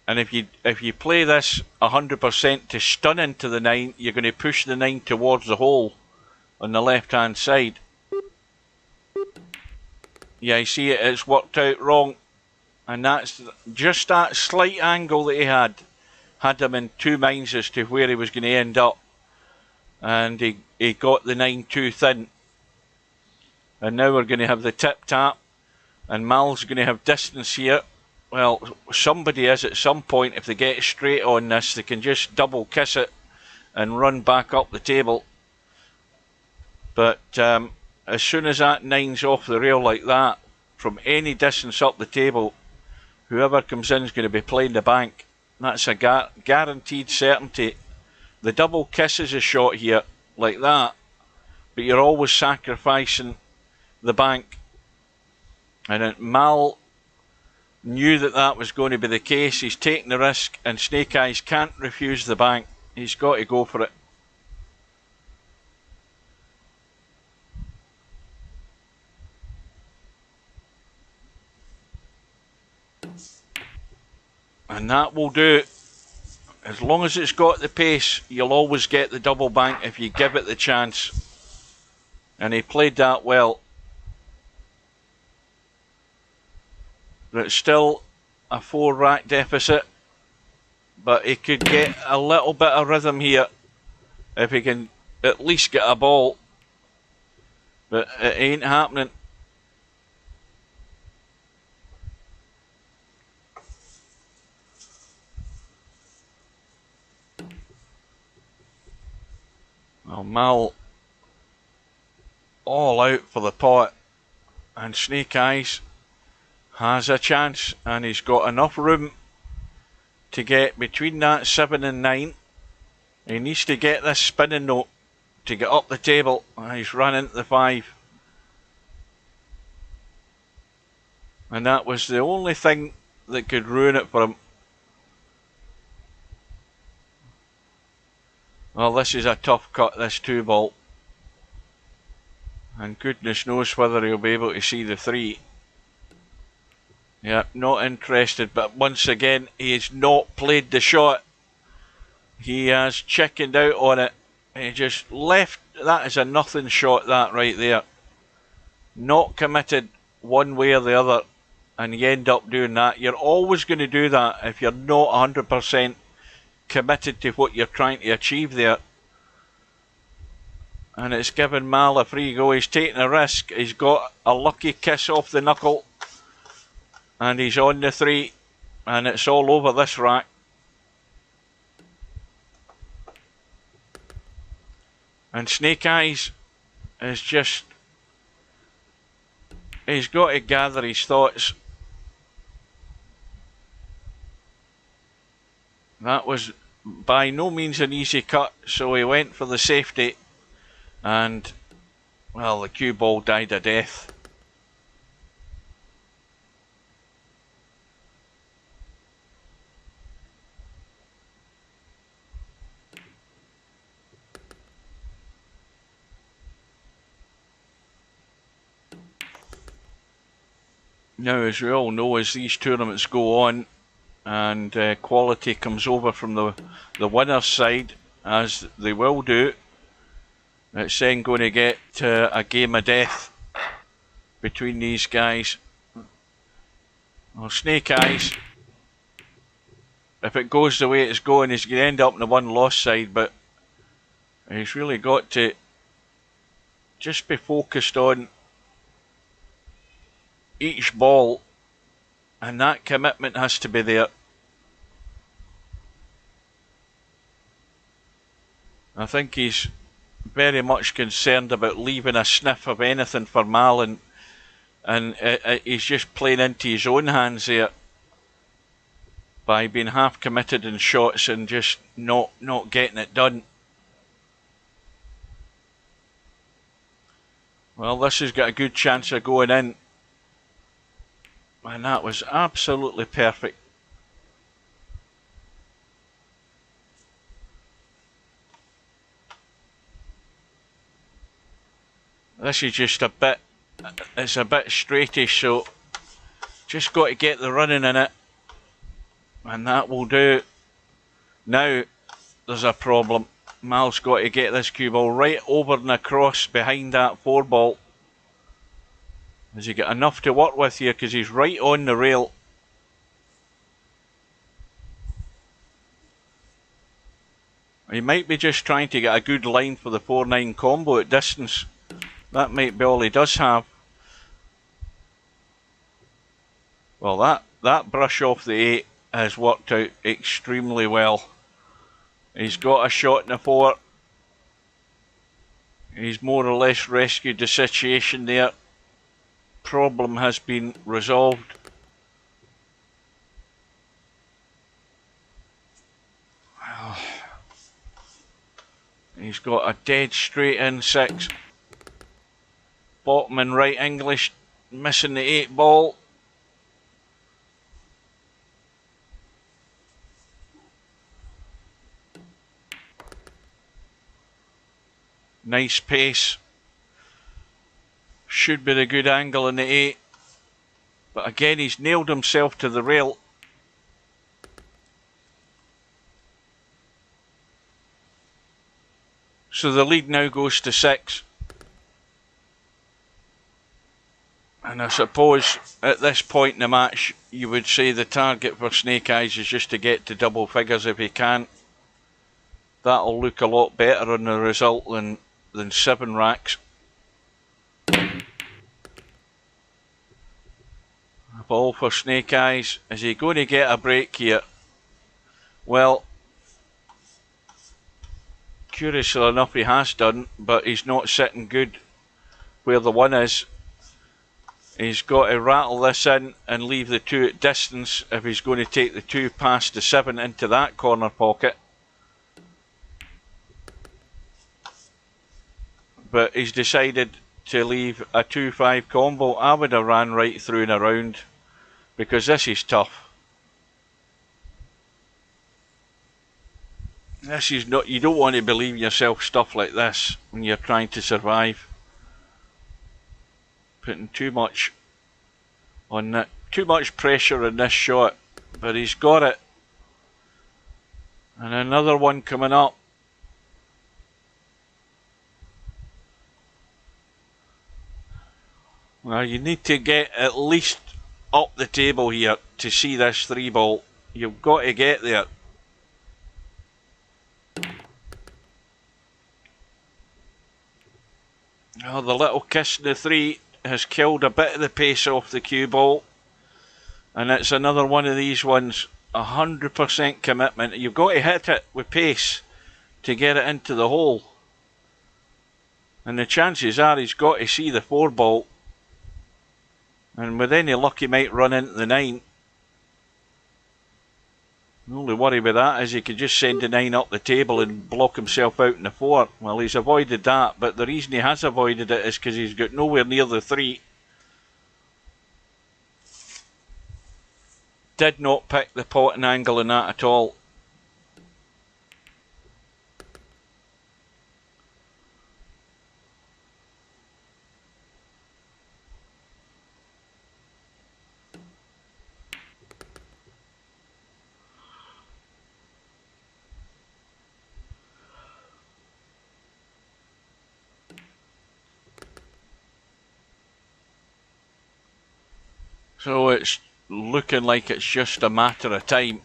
Speaker 1: And if you play this 100% to stun into the 9, you're going to push the 9 towards the hole on the left hand side. Yeah, you see it's worked out wrong. And that's just that slight angle that he had him in two minds as to where he was going to end up. And he got the 9 too thin. And now we're going to have the tip tap. And Mal's going to have distance here. Well, somebody is at some point. If they get straight on this, they can just double kiss it and run back up the table. But as soon as that 9's off the rail like that, from any distance up the table, whoever comes in is going to be playing the bank. That's a guaranteed certainty. The double kiss is a shot here, like that, but you're always sacrificing the bank. And Mal knew that was going to be the case. He's taking the risk, and Snake Eyes can't refuse the bank. He's got to go for it. And that will do. As long as it's got the pace, you'll always get the double bank if you give it the chance. And he played that well. But it's still a 4-rack deficit. But he could get a little bit of rhythm here if he can at least get a ball. But it ain't happening. Well, Mal all out for the pot, and Snake Eyes has a chance, and he's got enough room to get between that 7 and 9. He needs to get this spinning note to get up the table. He's run into the 5. And that was the only thing that could ruin it for him. Well, this is a tough cut, this 2-ball. And goodness knows whether he'll be able to see the 3. Yeah, not interested, but once again, he has not played the shot. He has chickened out on it. He just left. That is a nothing shot, that right there. Not committed one way or the other, and you end up doing that. You're always going to do that if you're not 100% committed to what you're trying to achieve there. And it's given Mal a free go. He's taking a risk. He's got a lucky kiss off the knuckle. And he's on the 3. And it's all over this rack. And Snake Eyes is just... he's got to gather his thoughts. That was by no means an easy cut, so he went for the safety, and well, the cue ball died a death. Now, as we all know, as these tournaments go on, and quality comes over from the winner's side, as they will do, it's then going to get a game of death between these guys. Well, Snake Eyes, if it goes the way it's going, he's going to end up in the one-loss side, but he's really got to just be focused on each ball, and that commitment has to be there. I think he's very much concerned about leaving a sniff of anything for Mal, and he's just playing into his own hands there by being half committed in shots and just not getting it done. Well, this has got a good chance of going in. And that was absolutely perfect. This is just a bit, it's a bit straightish, so just got to get the running in it. And that will do. Now there's a problem. Mal's got to get this cue ball right over and across behind that 4 ball. Has he got enough to work with here? Because he's right on the rail. He might be just trying to get a good line for the 4-9 combo at distance. That might be all he does have. Well, that brush off the 8 has worked out extremely well. He's got a shot in the 4. He's more or less rescued the situation there. Problem has been resolved. Well, he's got a dead straight in 6. Bottom and right English missing the 8 ball. Nice pace. Should be the good angle in the 8. But again, he's nailed himself to the rail. So the lead now goes to 6. And I suppose at this point in the match, you would say the target for Snake Eyes is just to get to double figures if he can. That'll look a lot better on the result than 7 racks. A ball for Snake Eyes. Is he going to get a break here? Well, curiously enough he has done, but he's not sitting good where the 1 is. He's got to rattle this in and leave the 2 at distance if he's going to take the 2 past the 7 into that corner pocket. But he's decided to leave a 2-5 combo. I would have ran right through and around because this is tough. This is not, you don't want to believe yourself stuff like this when you're trying to survive. Putting too much on that, too much pressure in this shot, but he's got it. And another one coming up. Well, you need to get at least up the table here to see this 3 ball. You've got to get there. Oh, the little kiss in the 3 has killed a bit of the pace off the cue ball. And it's another one of these ones, 100% commitment. You've got to hit it with pace to get it into the hole. And the chances are he's got to see the 4 ball. And with any luck he might run into the 9. The only worry with that is he could just send the 9 up the table and block himself out in the 4. Well, he's avoided that, but the reason he has avoided it is because he's got nowhere near the 3. Did not pick the potting angle in that at all. So it's looking like it's just a matter of time.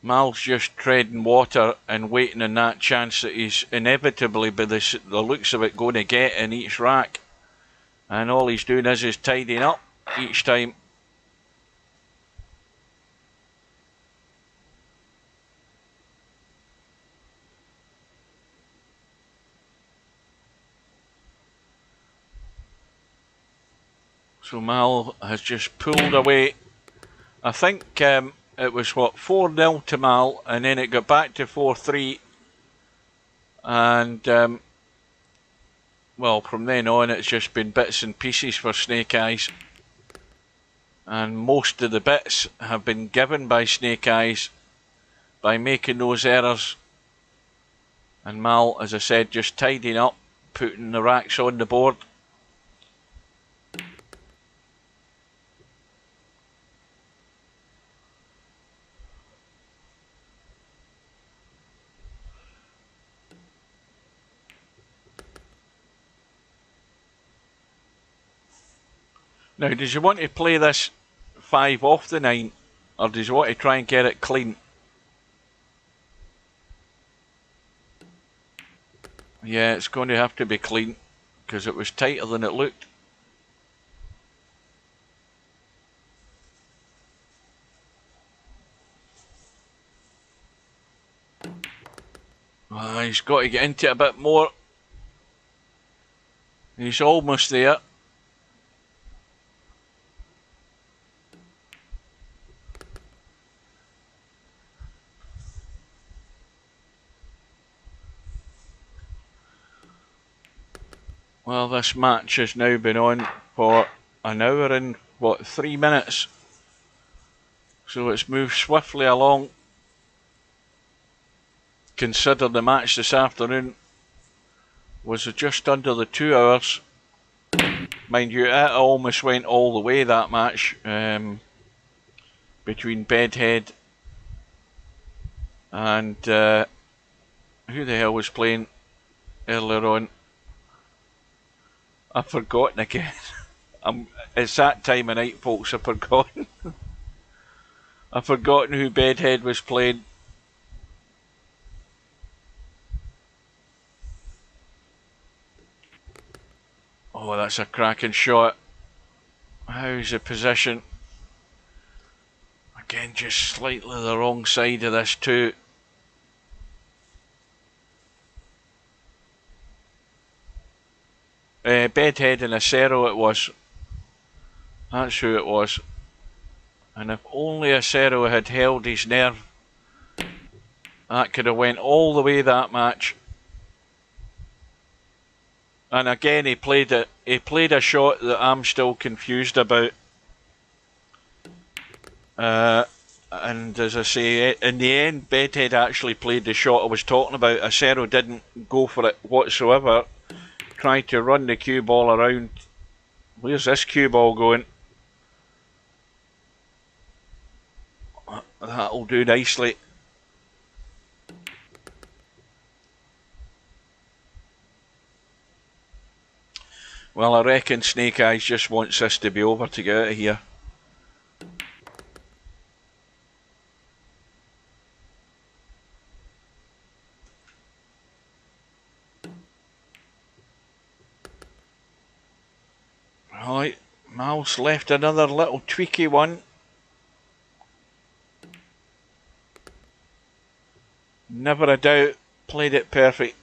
Speaker 1: Mal's just treading water and waiting on that chance that he's inevitably, by the looks of it, going to get in each rack. And all he's doing is tidying up each time. So Mal has just pulled away. I think it was, what, 4-0 to Mal, and then it got back to 4-3. And, well, from then on it's just been bits and pieces for Snake Eyes. And most of the bits have been given by Snake Eyes by making those errors. And Mal, as I said, just tidying up, putting the racks on the board. Now, does you want to play this 5 off the 9, or does you want to try and get it clean? Yeah, it's going to have to be clean, because it was tighter than it looked. He's got to get into it a bit more. He's almost there. Well, this match has now been on for an hour and, 3 minutes. So it's moved swiftly along. Consider the match this afternoon was just under the 2 hours. Mind you, it almost went all the way, that match, between Bedhead and who the hell was playing earlier on? I've forgotten again. It's that time of night, folks. I've forgotten. I've forgotten who Bedhead was playing. Oh, that's a cracking shot. How's the position? Again, just slightly the wrong side of this too. Bedhead and Acero it was. That's who it was. And if only Acero had held his nerve, that could have went all the way, that match. And again, he played it. He played a shot that I'm still confused about. And as I say, in the end, Bedhead actually played the shot I was talking about. Acero didn't go for it whatsoever. Tried to run the cue ball around. Where's this cue ball going? That'll do nicely. Well, I reckon Snake Eyes just wants this to be over to get out of here. Right, Mouse left another little tweaky one. Never a doubt, played it perfect.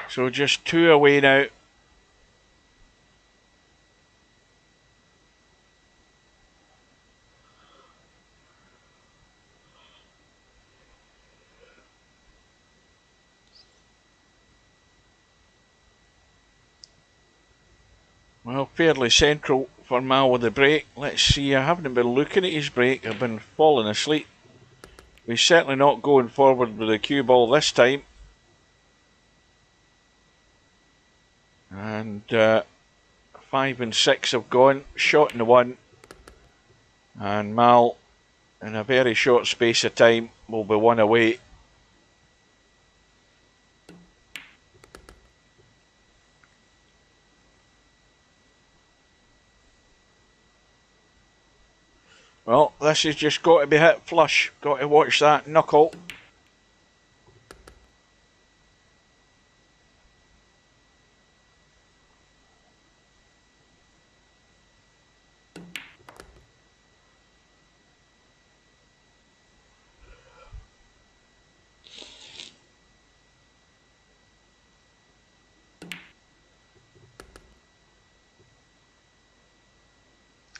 Speaker 1: So just 2 away now. Well, fairly central for Mal with the break. Let's see, I haven't been looking at his break, I've been falling asleep. He's certainly not going forward with the cue ball this time. And 5 and 6 have gone, shot in the 1. And Mal, in a very short space of time, will be 1 away. Well, this has just got to be hit flush. Got to watch that knuckle.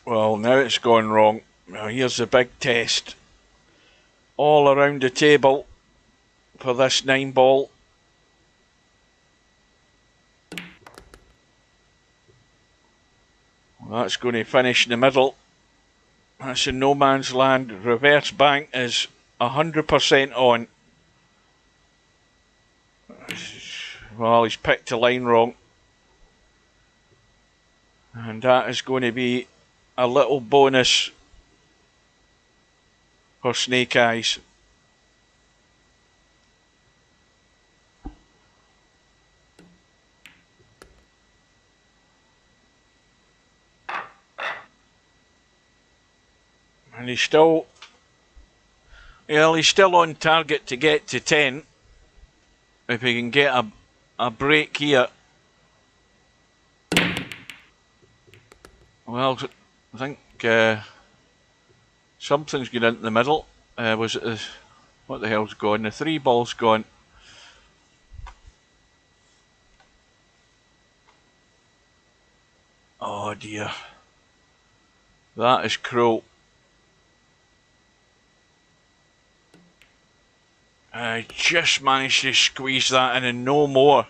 Speaker 1: Well, now it's gone wrong. Now here's the big test. All around the table for this 9 ball. Well, that's going to finish in the middle. That's in no man's land. Reverse bank is 100% on. Well, he's picked the line wrong. And that is going to be a little bonus for Snake Eyes. And he's still, well, he's still on target to get to 10. If he can get a break here. Well, I think something's going into the middle. Was it what the hell's gone? The 3 ball's gone. Oh dear. That is cruel. I just managed to squeeze that in and no more.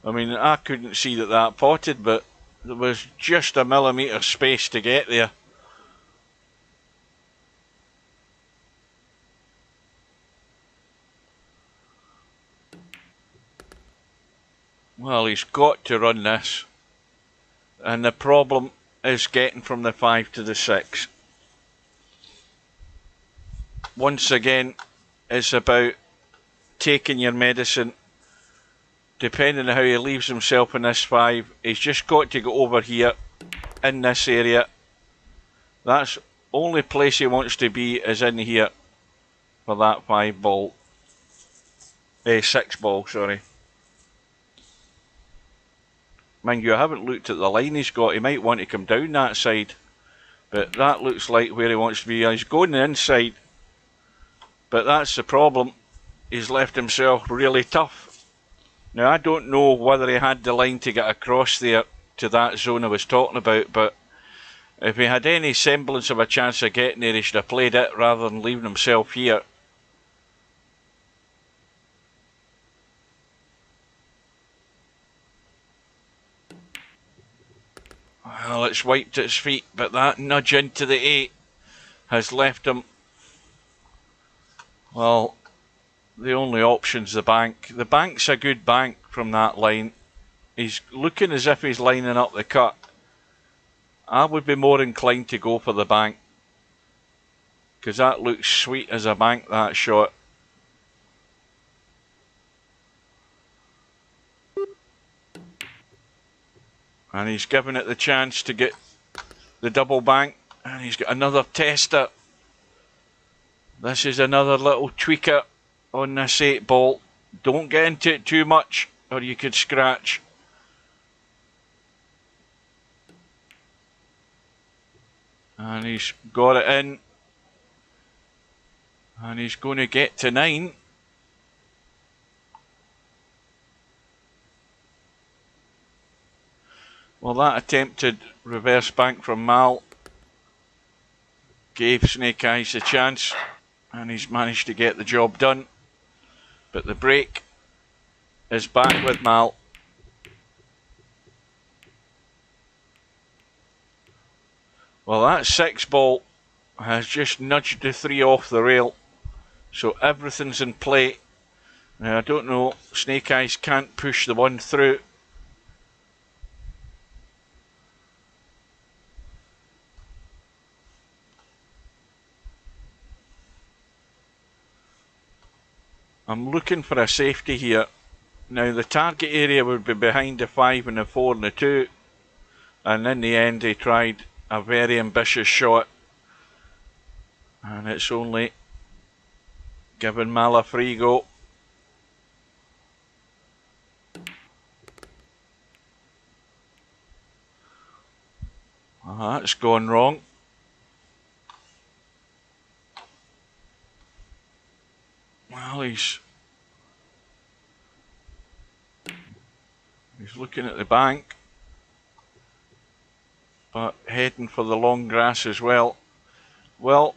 Speaker 1: I mean, I couldn't see that potted, but there was just a millimetre space to get there. Well, he's got to run this. And the problem is getting from the 5 to the 6. Once again, it's about taking your medicine. Depending on how he leaves himself in this 5, he's just got to go over here in this area. That's only place he wants to be is in here for that 5 ball. 6 ball, sorry. Mind you, I haven't looked at the line he's got. He might want to come down that side. But that looks like where he wants to be. He's going the inside. But that's the problem. He's left himself really tough. Now, I don't know whether he had the line to get across there to that zone I was talking about. But if he had any semblance of a chance of getting there, he should have played it rather than leaving himself here. Well, it's wiped its feet, but that nudge into the 8 has left him. Well, the only option's the bank. The bank's a good bank from that line. He's looking as if he's lining up the cut. I would be more inclined to go for the bank, because that looks sweet as a bank, that shot. And he's given it the chance to get the double bank. And he's got another tester. This is another little tweaker on this 8 ball. Don't get into it too much or you could scratch. And he's got it in. And he's going to get to 9. Well, that attempted reverse bank from Mal gave Snake Eyes a chance, and he's managed to get the job done. But the break is back with Mal. Well, that 6 ball has just nudged the 3 off the rail, so everything's in play. Now, I don't know, Snake Eyes can't push the 1 through. I'm looking for a safety here. Now the target area would be behind the 5 and the 4 and the 2. And in the end he tried a very ambitious shot. And it's only given Mal a free go. That's gone wrong. Well, he's looking at the bank, but heading for the long grass as well. Well,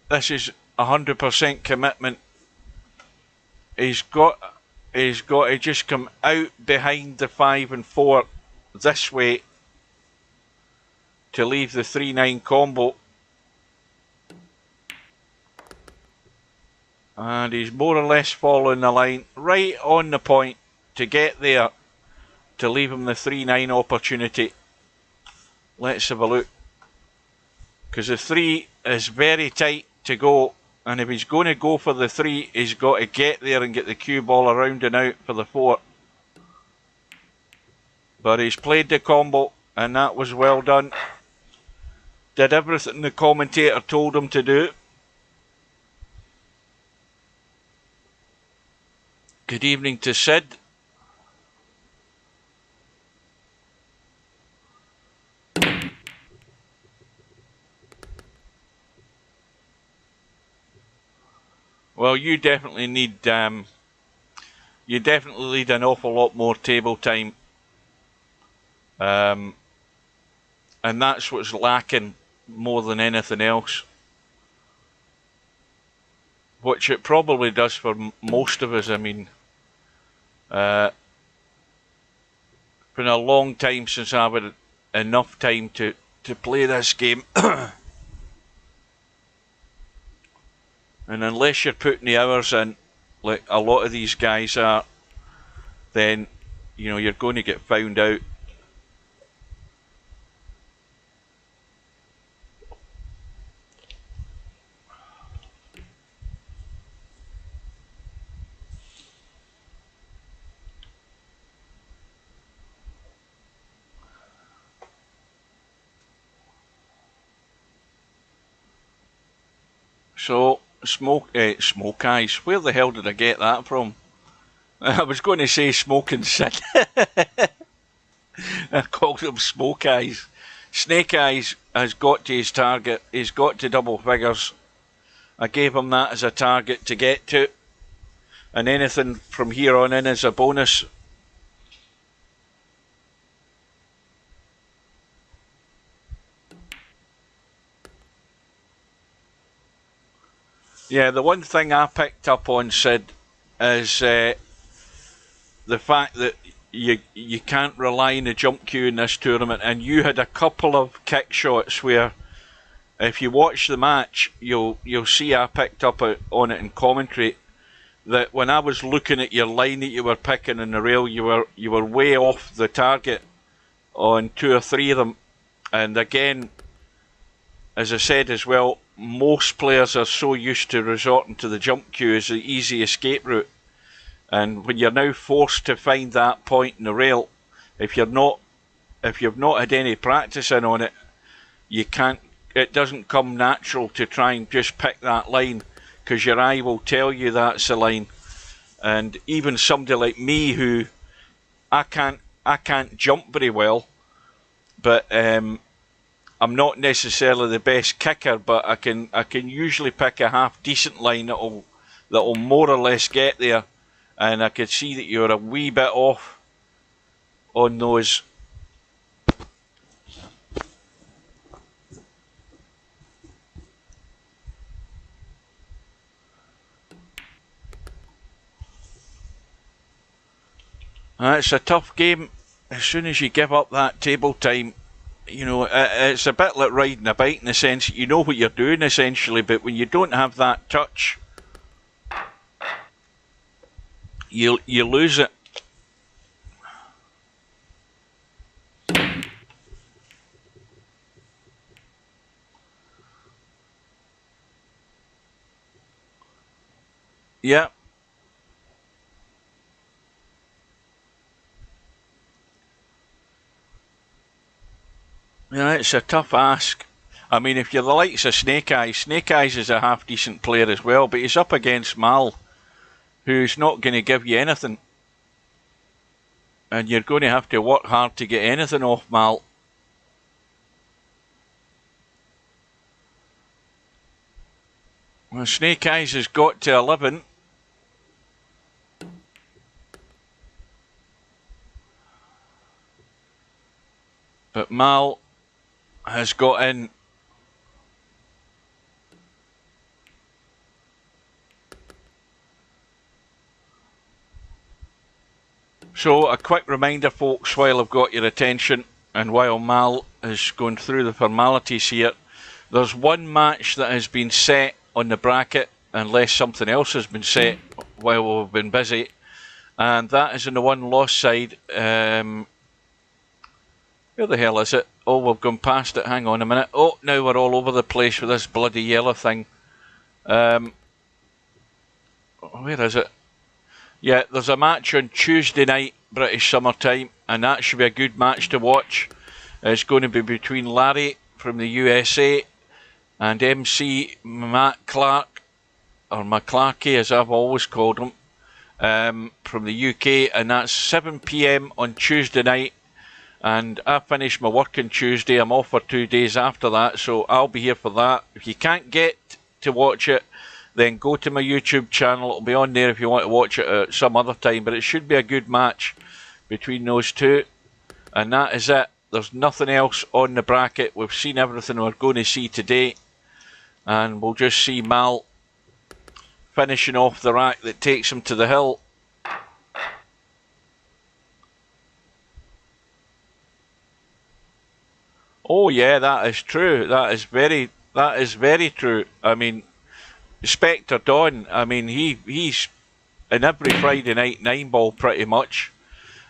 Speaker 1: this is 100% commitment. He's got to just come out behind the 5 and 4 this way to leave the 3-9 combo. And he's more or less following the line, right on the point to get there, to leave him the 3-9 opportunity. Let's have a look. Because the 3 is very tight to go, and if he's going to go for the 3, he's got to get there and get the cue ball around and out for the 4. But he's played the combo, and that was well done. Did everything the commentator told him to do. Good evening to Sid. Well, you definitely need an awful lot more table time, and that's what's lacking more than anything else. Which it probably does for most of us. I mean, it's been a long time since I've had enough time to play this game. And unless you're putting the hours in, like a lot of these guys are, then, you know, you're going to get found out. So, Smoke Eyes, where the hell did I get that from? I was going to say Smokin' Sid. I called him Smoke Eyes. Snake Eyes has got to his target. He's got to double figures. I gave him that as a target to get to. And anything from here on in is a bonus. Yeah, the one thing I picked up on, Sid, is the fact that you can't rely on the jump queue in this tournament, and you had a couple of kick shots where, if you watch the match, you'll see I picked up on it in commentary that when I was looking at your line that you were picking in the rail, you were way off the target on 2 or 3 of them, and again, as I said as well, most players are so used to resorting to the jump queue as the easy escape route. And when you're now forced to find that point in the rail, if you've not had any practice in on it, you can't. It doesn't come natural to try and just pick that line, because your eye will tell you that's the line. And even somebody like me, who I can't jump very well, but I'm not necessarily the best kicker, but I can usually pick a half decent line that'll more or less get there. And I could see that you're a wee bit off on those. It's a tough game. As soon as you give up that table time, you know, it's a bit like riding a bike in the sense that you know what you're doing essentially, but when you don't have that touch, you lose it. Yeah. Yeah, it's a tough ask. I mean, if you're the likes of Snake Eyes is a half decent player as well, but he's up against Mal, who's not going to give you anything. And you're going to have to work hard to get anything off Mal. Well, Snake Eyes has got to 11. But Mal has got in. So a quick reminder, folks, while I've got your attention and while Mal is going through the formalities here, there's one match that has been set on the bracket, unless something else has been set while we've been busy, and that is on the one loss side. Where the hell is it? Oh, we've gone past it. Hang on a minute. Oh, now we're all over the place with this bloody yellow thing. Where is it? Yeah, there's a match on Tuesday night, British summer time, and that should be a good match to watch. It's going to be between Larry from the USA, and MC Matt Clark, or McClarkey as I've always called him, from the UK, and that's 7 PM on Tuesday night. And I finish my work on Tuesday. I'm off for 2 days after that, so I'll be here for that. If you can't get to watch it, then go to my YouTube channel. It'll be on there if you want to watch it at some other time. But it should be a good match between those two. And that is it. There's nothing else on the bracket. We've seen everything we're going to see today. And we'll just see Mal finishing off the rack that takes him to the hill. Oh yeah, that is true. That is very true. I mean, Spectre Don, I mean, he's in every Friday night 9-ball pretty much.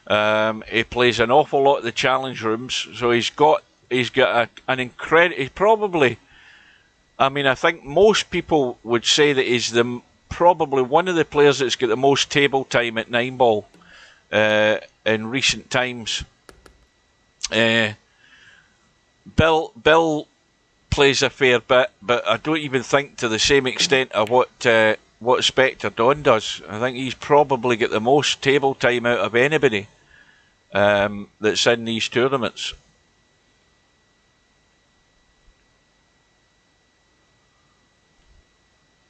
Speaker 1: He plays an awful lot of the challenge rooms, so he's got an incredible. He's probably, I mean, I think most people would say that he's probably one of the players that's got the most table time at 9-ball in recent times. Bill plays a fair bit, but I don't even think to the same extent of what Spectre Don does. I think he's probably got the most table time out of anybody that's in these tournaments.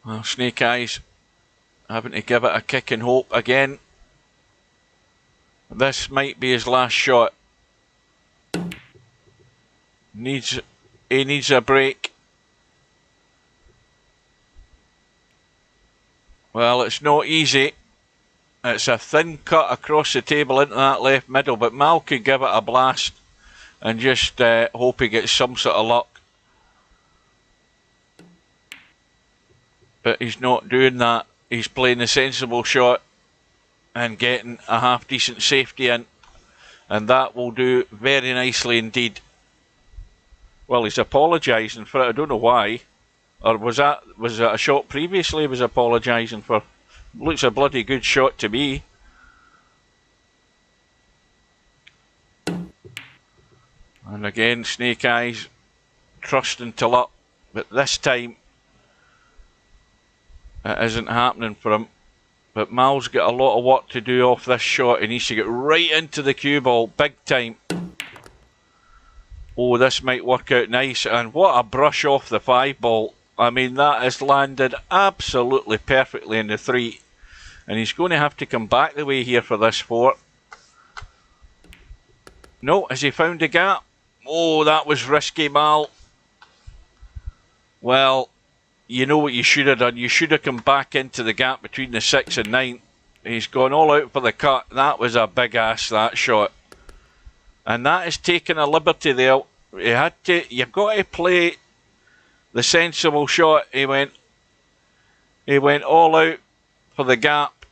Speaker 1: Well, Snake Eyes having to give it a kick and hope again. This might be his last shot. He needs a break. Well, it's not easy. It's a thin cut across the table into that left middle, but Mal could give it a blast and just hope he gets some sort of luck. But he's not doing that. He's playing a sensible shot and getting a half-decent safety in, and that will do very nicely indeed. Well, he's apologising for it. I don't know why. Or was that a shot previously he was apologising for? Looks a bloody good shot to me. And again, Snake Eyes trusting to luck, but this time it isn't happening for him. But Mal's got a lot of work to do off this shot. He needs to get right into the cue ball, big time. Oh, this might work out nice, and what a brush off the 5-ball. I mean, that has landed absolutely perfectly in the 3. And he's going to have to come back the way here for this 4. No, has he found a gap? Oh, that was risky, Mal. Well, you know what you should have done. You should have come back into the gap between the 6 and 9. He's gone all out for the cut. That was a big ass, that shot. And that is taking a liberty there. You've got to play the sensible shot. He went all out for the gap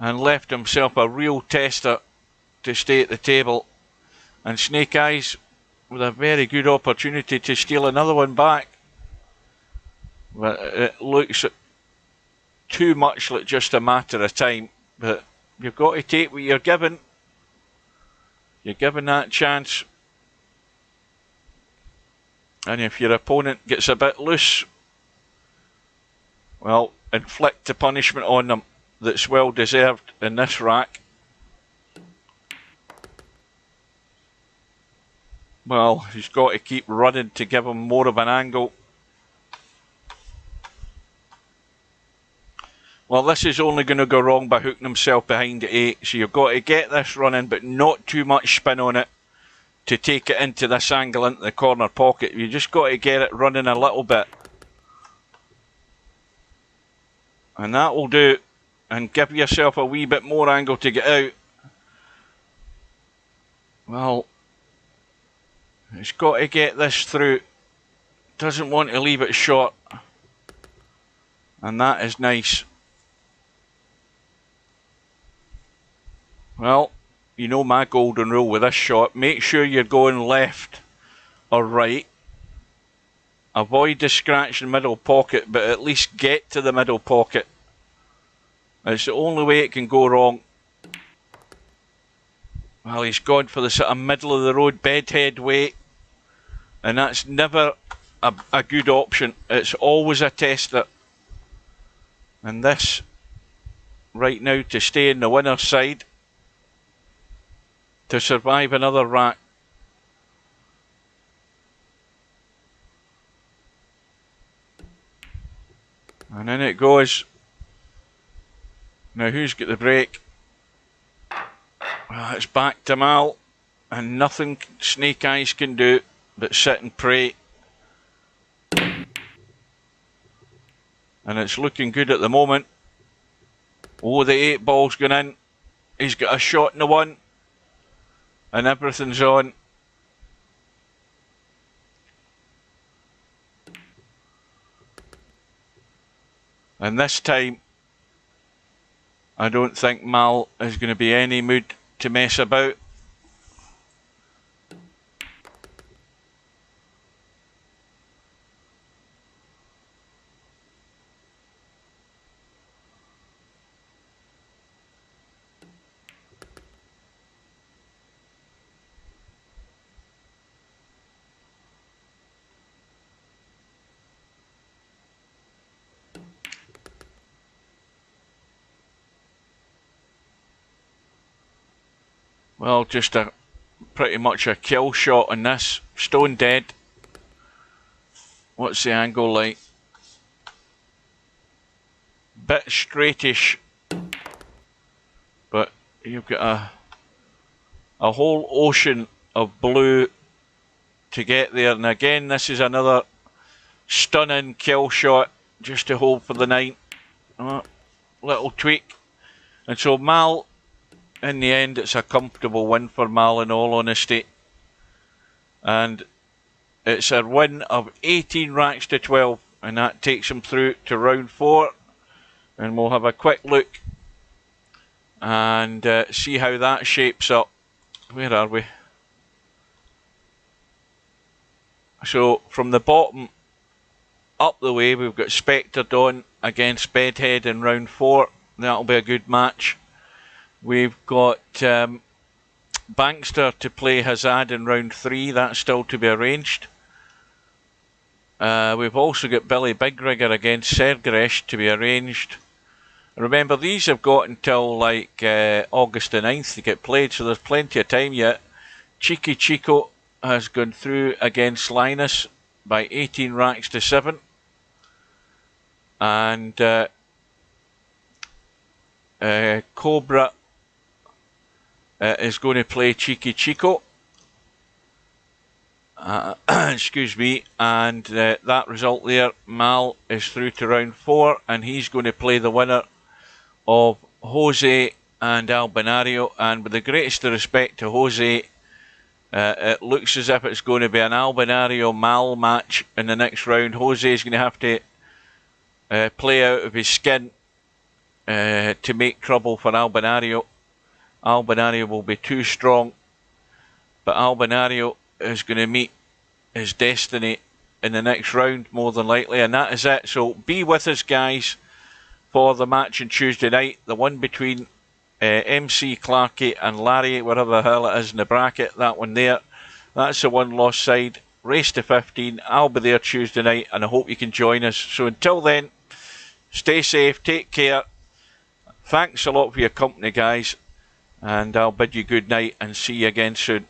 Speaker 1: and left himself a real tester to stay at the table. And Snake Eyes with a very good opportunity to steal another one back. But it looks too much like just a matter of time. But you've got to take what you're given. You're given that chance. And if your opponent gets a bit loose, well, inflict a punishment on them that's well deserved in this rack. Well, he's got to keep running to give him more of an angle. Well, this is only going to go wrong by hooking himself behind the 8. So you've got to get this running, but not too much spin on it to take it into this angle into the corner pocket. You just got to get it running a little bit. And that will do. And give yourself a wee bit more angle to get out. Well, he's got to get this through. Doesn't want to leave it short. And that is nice. Well, you know my golden rule with this shot. Make sure you're going left or right. Avoid the scratch in the middle pocket, but at least get to the middle pocket. It's the only way it can go wrong. Well, he's gone for the sort of middle of the road bedhead way. And that's never a good option. It's always a tester. And this, right now, to stay in the winner's side, to survive another rack. And in it goes. Now who's got the break? Well, it's back to Mal. And nothing Snake Eyes can do but sit and pray. And it's looking good at the moment. Oh, the 8 ball's gone in. He's got a shot in the 1. And everything's on. And this time, I don't think Mal is going to be any mood to mess about. Well, just pretty much a kill shot on this. Stone dead. What's the angle like? Bit straightish. But you've got a whole ocean of blue to get there. And again, this is another stunning kill shot just to hold for the 9. Little tweak. And so Mal, in the end, it's a comfortable win for Mal in all honesty. And it's a win of 18 racks to 12. And that takes him through to round 4. And we'll have a quick look and see how that shapes up. Where are we? So from the bottom up the way, we've got Spectre Dawn against Bedhead in round 4. That'll be a good match. We've got Bankster to play Hazard in round 3. That's still to be arranged. We've also got Billy Bigrigger against Sergresh to be arranged. Remember, these have got until like August the 9th to get played, so there's plenty of time yet. Cheeky Chico has gone through against Linus by 18 racks to 7. And Cobra is going to play Cheeky Chico. Excuse me. And that result there, Mal is through to round 4, and he's going to play the winner of Jose and Albinario. And with the greatest of respect to Jose, it looks as if it's going to be an Albinario Mal match in the next round. Jose is going to have to play out of his skin to make trouble for Albinario. Albinario will be too strong, but Albinario is going to meet his destiny in the next round more than likely, and that is it. So be with us, guys, for the match on Tuesday night, the one between MC Clarkey and Larry, whatever the hell it is in the bracket, that one there. That's the one lost side. Race to 15. I'll be there Tuesday night, and I hope you can join us. So until then, stay safe, take care. Thanks a lot for your company, guys, and I'll bid you good night and see you again soon.